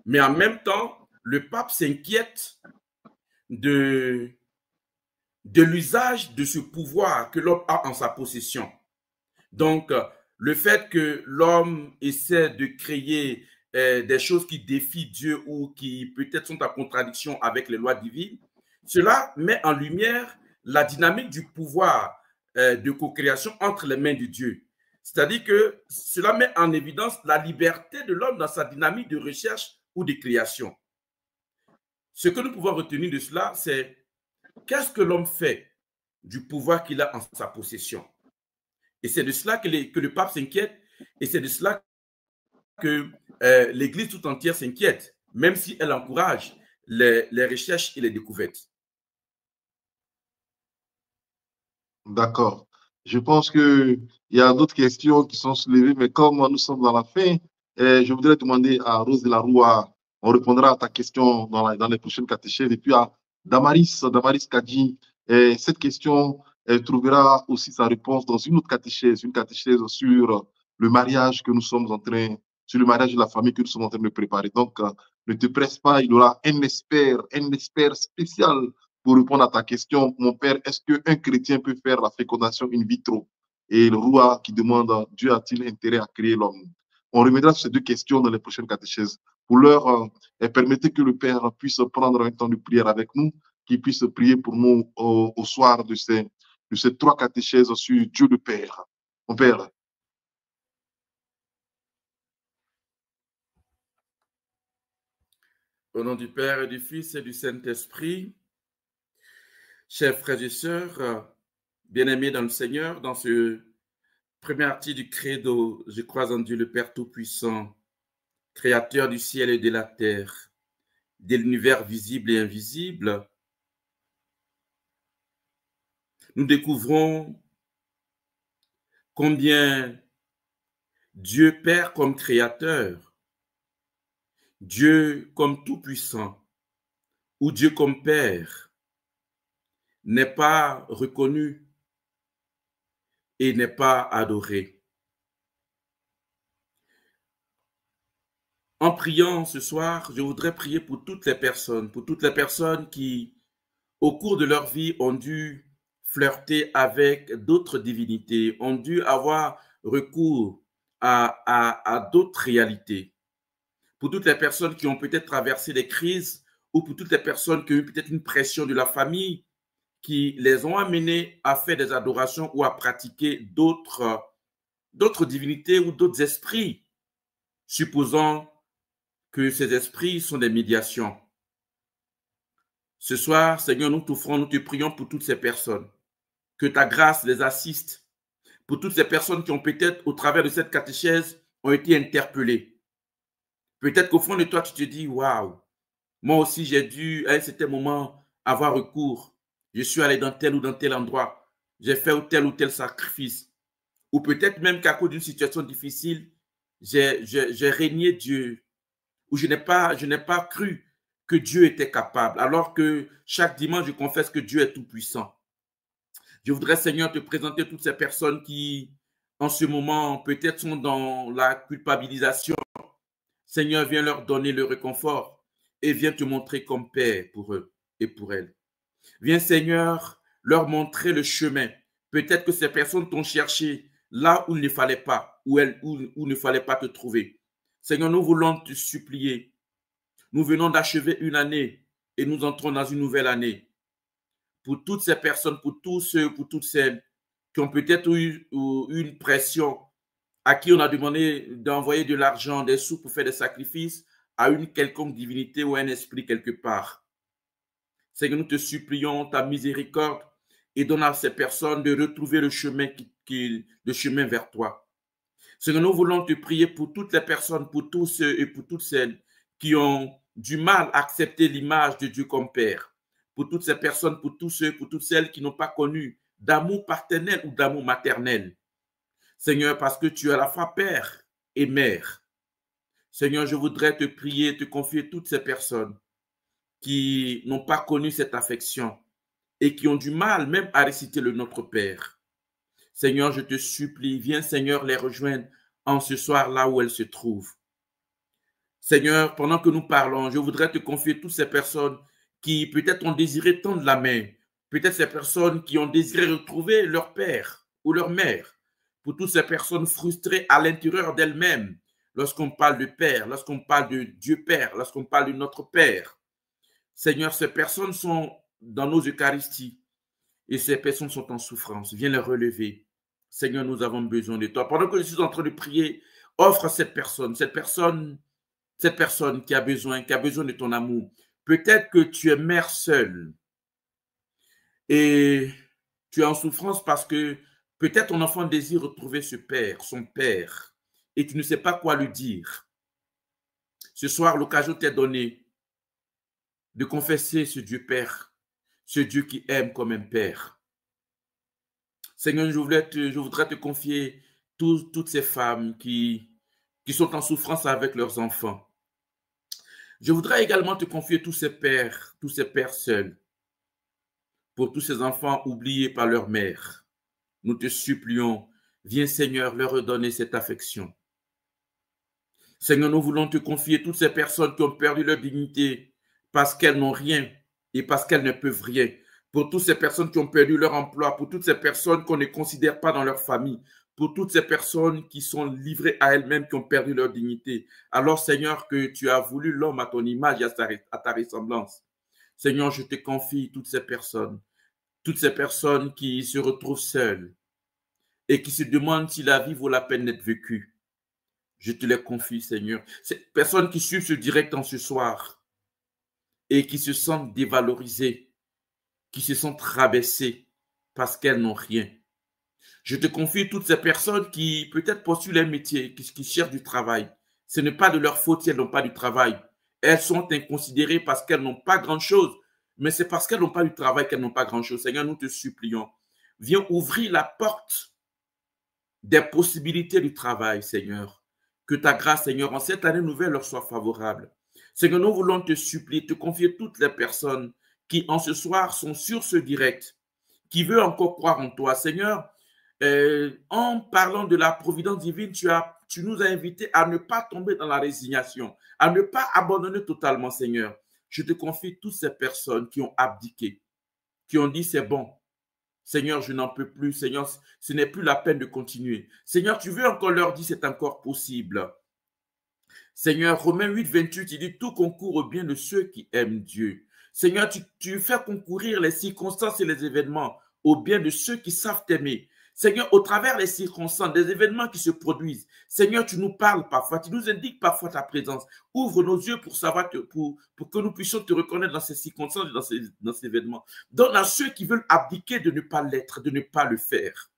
Mais en même temps, le pape s'inquiète de l'usage de ce pouvoir que l'homme a en sa possession. Donc, le fait que l'homme essaie de créer des choses qui défient Dieu ou qui peut-être sont en contradiction avec les lois divines, cela met en lumière la dynamique du pouvoir de co-création entre les mains de Dieu. C'est-à-dire que cela met en évidence la liberté de l'homme dans sa dynamique de recherche ou de création. Ce que nous pouvons retenir de cela, c'est qu'est-ce que l'homme fait du pouvoir qu'il a en sa possession. Et c'est de cela que le pape s'inquiète et c'est de cela que l'Église tout entière s'inquiète, même si elle encourage les recherches et les découvertes. D'accord. Je pense qu'il y a d'autres questions qui sont soulevées, mais comme nous sommes dans la fin, je voudrais demander à Rose de la Rua, on répondra à ta question dans les prochaines catéchèses, et puis à Damaris Kadi, cette question trouvera aussi sa réponse dans une autre catéchèse, une catéchèse sur le mariage que nous sommes en train, sur le mariage de la famille que nous sommes en train de préparer. Donc, ne te presse pas, il y aura un expert spécial pour répondre à ta question. Mon père, est-ce qu'un chrétien peut faire la fécondation in vitro? Et le roi qui demande, Dieu a-t-il intérêt à créer l'homme? On reviendra sur ces deux questions dans les prochaines catéchèses. Pour l'heure, permettez que le Père puisse prendre un temps de prière avec nous, qu'il puisse prier pour nous au soir de ces trois catéchèses sur Dieu le Père. Mon Père. Au nom du Père et du Fils et du Saint-Esprit, chers frères et sœurs, bien-aimés dans le Seigneur, dans ce premier article du Credo, je crois en Dieu le Père Tout-Puissant, Créateur du ciel et de la terre, de l'univers visible et invisible. Nous découvrons combien Dieu Père comme Créateur, Dieu comme Tout-Puissant, ou Dieu comme Père, n'est pas reconnu et n'est pas adoré. En priant ce soir, je voudrais prier pour toutes les personnes qui, au cours de leur vie, ont dû flirter avec d'autres divinités, ont dû avoir recours à d'autres réalités. Pour toutes les personnes qui ont peut-être traversé des crises ou pour toutes les personnes qui ont eu peut-être une pression de la famille qui les ont amenés à faire des adorations ou à pratiquer d'autres divinités ou d'autres esprits, supposant que ces esprits sont des médiations. Ce soir, Seigneur, nous t'offrons, nous te prions pour toutes ces personnes. Que ta grâce les assiste. Pour toutes ces personnes qui ont peut-être, au travers de cette catéchèse, ont été interpellées. Peut-être qu'au fond de toi, tu te dis, waouh, moi aussi j'ai dû, à un certain moment, avoir recours. Je suis allé dans tel ou dans tel endroit. J'ai fait ou tel sacrifice. Ou peut-être même qu'à cause d'une situation difficile, j'ai régné Dieu. Ou je n'ai pas cru que Dieu était capable. Alors que chaque dimanche, je confesse que Dieu est tout puissant. Je voudrais, Seigneur, te présenter toutes ces personnes qui, en ce moment, peut-être sont dans la culpabilisation. Seigneur, viens leur donner le réconfort et viens te montrer comme Père pour eux et pour elles. Viens, Seigneur, leur montrer le chemin. Peut-être que ces personnes t'ont cherché là où il ne fallait pas, où il ne fallait pas te trouver. Seigneur, nous voulons te supplier. Nous venons d'achever une année et nous entrons dans une nouvelle année. Pour toutes ces personnes, pour tous ceux, pour toutes celles qui ont peut-être eu une pression, à qui on a demandé d'envoyer de l'argent, des sous pour faire des sacrifices à une quelconque divinité ou un esprit quelque part. Seigneur, nous te supplions ta miséricorde et donne à ces personnes de retrouver le chemin, le chemin vers toi. Seigneur, nous voulons te prier pour toutes les personnes, pour tous ceux et pour toutes celles qui ont du mal à accepter l'image de Dieu comme Père. Pour toutes ces personnes, pour tous ceux, pour toutes celles qui n'ont pas connu d'amour paternel ou d'amour maternel. Seigneur, parce que tu es à la fois Père et Mère. Seigneur, je voudrais te prier, te confier toutes ces personnes qui n'ont pas connu cette affection et qui ont du mal même à réciter le Notre Père. Seigneur, je te supplie, viens Seigneur les rejoindre en ce soir là où elles se trouvent. Seigneur, pendant que nous parlons, je voudrais te confier toutes ces personnes qui peut-être ont désiré tendre la main, peut-être ces personnes qui ont désiré retrouver leur père ou leur mère, pour toutes ces personnes frustrées à l'intérieur d'elles-mêmes, lorsqu'on parle de Père, lorsqu'on parle de Dieu Père, lorsqu'on parle de notre Père. Seigneur, ces personnes sont dans nos Eucharisties et ces personnes sont en souffrance. Viens les relever. Seigneur, nous avons besoin de toi. Pendant que je suis en train de prier, offre à cette personne qui a besoin de ton amour. Peut-être que tu es mère seule et tu es en souffrance parce que peut-être ton enfant désire retrouver ce père, son père, et tu ne sais pas quoi lui dire. Ce soir, l'occasion t'est donnée de confesser ce Dieu Père, ce Dieu qui aime comme un père. Seigneur, je voudrais te confier toutes ces femmes qui sont en souffrance avec leurs enfants. Je voudrais également te confier tous ces pères seuls, pour tous ces enfants oubliés par leur mère. Nous te supplions, viens Seigneur leur redonner cette affection. Seigneur, nous voulons te confier toutes ces personnes qui ont perdu leur dignité parce qu'elles n'ont rien et parce qu'elles ne peuvent rien. Pour toutes ces personnes qui ont perdu leur emploi, pour toutes ces personnes qu'on ne considère pas dans leur famille, pour toutes ces personnes qui sont livrées à elles-mêmes, qui ont perdu leur dignité. Alors, Seigneur, que tu as voulu l'homme à ton image et à ta ressemblance. Seigneur, je te confie toutes ces personnes qui se retrouvent seules et qui se demandent si la vie vaut la peine d'être vécue. Je te les confie, Seigneur. Ces personnes qui suivent ce direct en ce soir et qui se sentent dévalorisées, qui se sentent rabaissées parce qu'elles n'ont rien. Je te confie toutes ces personnes qui peut-être postulent un métier, qui cherchent du travail. Ce n'est pas de leur faute si elles n'ont pas du travail. Elles sont inconsidérées parce qu'elles n'ont pas grand-chose. Mais c'est parce qu'elles n'ont pas du travail qu'elles n'ont pas grand-chose. Seigneur, nous te supplions. Viens ouvrir la porte des possibilités du travail, Seigneur. Que ta grâce, Seigneur, en cette année nouvelle leur soit favorable. Seigneur, nous voulons te supplier, te confier toutes les personnes qui, en ce soir, sont sur ce direct, qui veulent encore croire en toi. Seigneur, en parlant de la providence divine, tu nous as invités à ne pas tomber dans la résignation, à ne pas abandonner totalement, Seigneur. Je te confie toutes ces personnes qui ont abdiqué, qui ont dit c'est bon. Seigneur, je n'en peux plus. Seigneur, ce n'est plus la peine de continuer. Seigneur, tu veux encore leur dire c'est encore possible. Seigneur, Romains 8, 28, il dit tout concourt au bien de ceux qui aiment Dieu. Seigneur, tu fais concourir les circonstances et les événements au bien de ceux qui savent t'aimer. Seigneur, au travers des circonstances, des événements qui se produisent, Seigneur, tu nous parles parfois, tu nous indiques parfois ta présence. Ouvre nos yeux pour savoir, pour que nous puissions te reconnaître dans ces circonstances et dans ces événements. Donne à ceux qui veulent abdiquer de ne pas l'être, de ne pas le faire.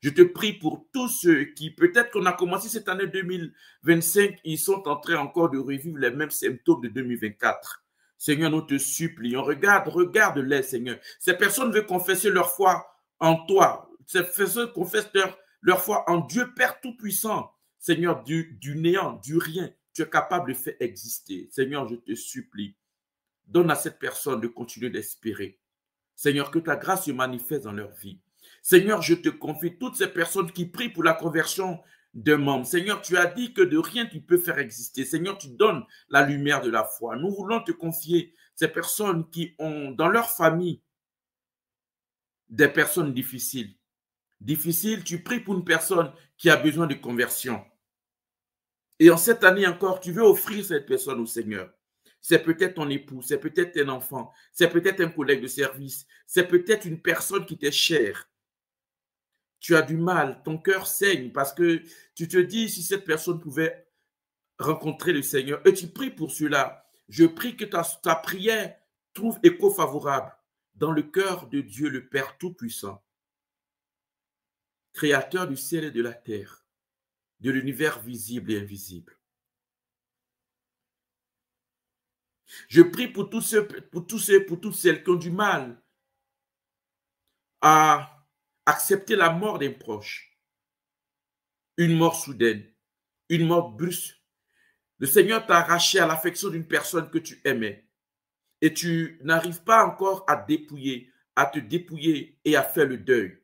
Je te prie pour tous ceux qui, peut-être qu'on a commencé cette année 2025, ils sont en train encore de revivre les mêmes symptômes de 2024. Seigneur, nous te supplions, regarde-les, Seigneur. Ces personnes veulent confesser leur foi en toi. Ces personnes confessent leur foi en Dieu Père Tout-Puissant. Seigneur, du néant, du rien, tu es capable de faire exister. Seigneur, je te supplie, donne à cette personne de continuer d'espérer. Seigneur, que ta grâce se manifeste dans leur vie. Seigneur, je te confie toutes ces personnes qui prient pour la conversion d'un membre. Seigneur, tu as dit que de rien tu peux faire exister. Seigneur, tu donnes la lumière de la foi. Nous voulons te confier ces personnes qui ont dans leur famille des personnes difficiles. Difficiles, tu pries pour une personne qui a besoin de conversion. Et en cette année encore, tu veux offrir cette personne au Seigneur. C'est peut-être ton époux, c'est peut-être un enfant, c'est peut-être un collègue de service, c'est peut-être une personne qui t'est chère. Tu as du mal, ton cœur saigne parce que tu te dis si cette personne pouvait rencontrer le Seigneur et tu pries pour cela. Je prie que ta prière trouve écho favorable dans le cœur de Dieu le Père Tout-Puissant, Créateur du ciel et de la terre, de l'univers visible et invisible. Je prie pour toutes celles qui ont du mal à accepter la mort d'un proche, une mort soudaine, une mort brusque, Le Seigneur t'a arraché à l'affection d'une personne que tu aimais et tu n'arrives pas encore à te dépouiller et à faire le deuil.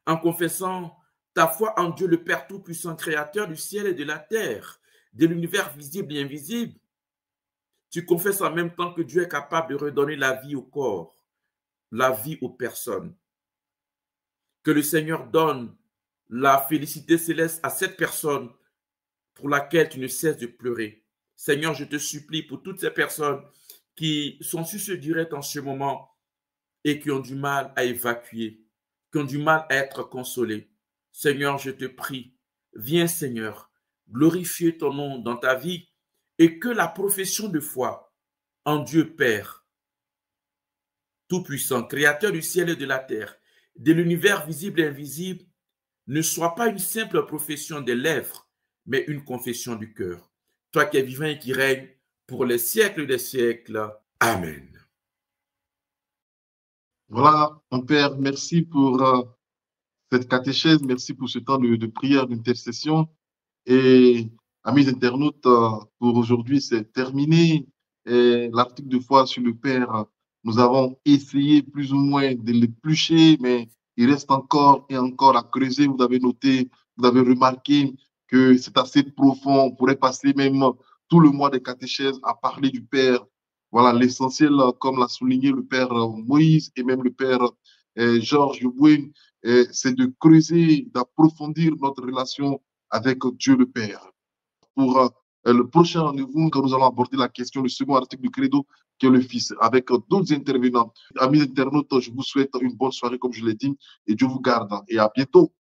En confessant ta foi en Dieu, le Père Tout-Puissant, Créateur du ciel et de la terre, de l'univers visible et invisible, tu confesses en même temps que Dieu est capable de redonner la vie au corps, la vie aux personnes. Que le Seigneur donne la félicité céleste à cette personne pour laquelle tu ne cesses de pleurer. Seigneur, je te supplie pour toutes ces personnes qui sont sur ce direct en ce moment et qui ont du mal à évacuer, qui ont du mal à être consolées. Seigneur, je te prie, viens Seigneur, glorifier ton nom dans ta vie et que la profession de foi en Dieu Père, Tout-Puissant, Créateur du ciel et de la terre, de l'univers visible et invisible, ne soit pas une simple profession des lèvres, mais une confession du cœur. Toi qui es vivant et qui règnes pour les siècles des siècles. Amen. Voilà, mon Père, merci pour cette catéchèse, merci pour ce temps de prière, d'intercession. Et amis internautes, pour aujourd'hui, c'est terminé. L'article de foi sur le Père, nous avons essayé plus ou moins de l'éplucher, mais il reste encore et encore à creuser. Vous avez noté, vous avez remarqué que c'est assez profond. On pourrait passer même tout le mois des catéchèses à parler du Père. Voilà, l'essentiel, comme l'a souligné le Père Moïse et même le Père Georges Bouin, c'est de creuser, d'approfondir notre relation avec Dieu le Père. Pour le prochain rendez-vous, quand nous allons aborder la question du second article du Credo, qui est le Fils, avec d'autres intervenants. Amis internautes, je vous souhaite une bonne soirée, comme je l'ai dit, et Dieu vous garde. Et à bientôt.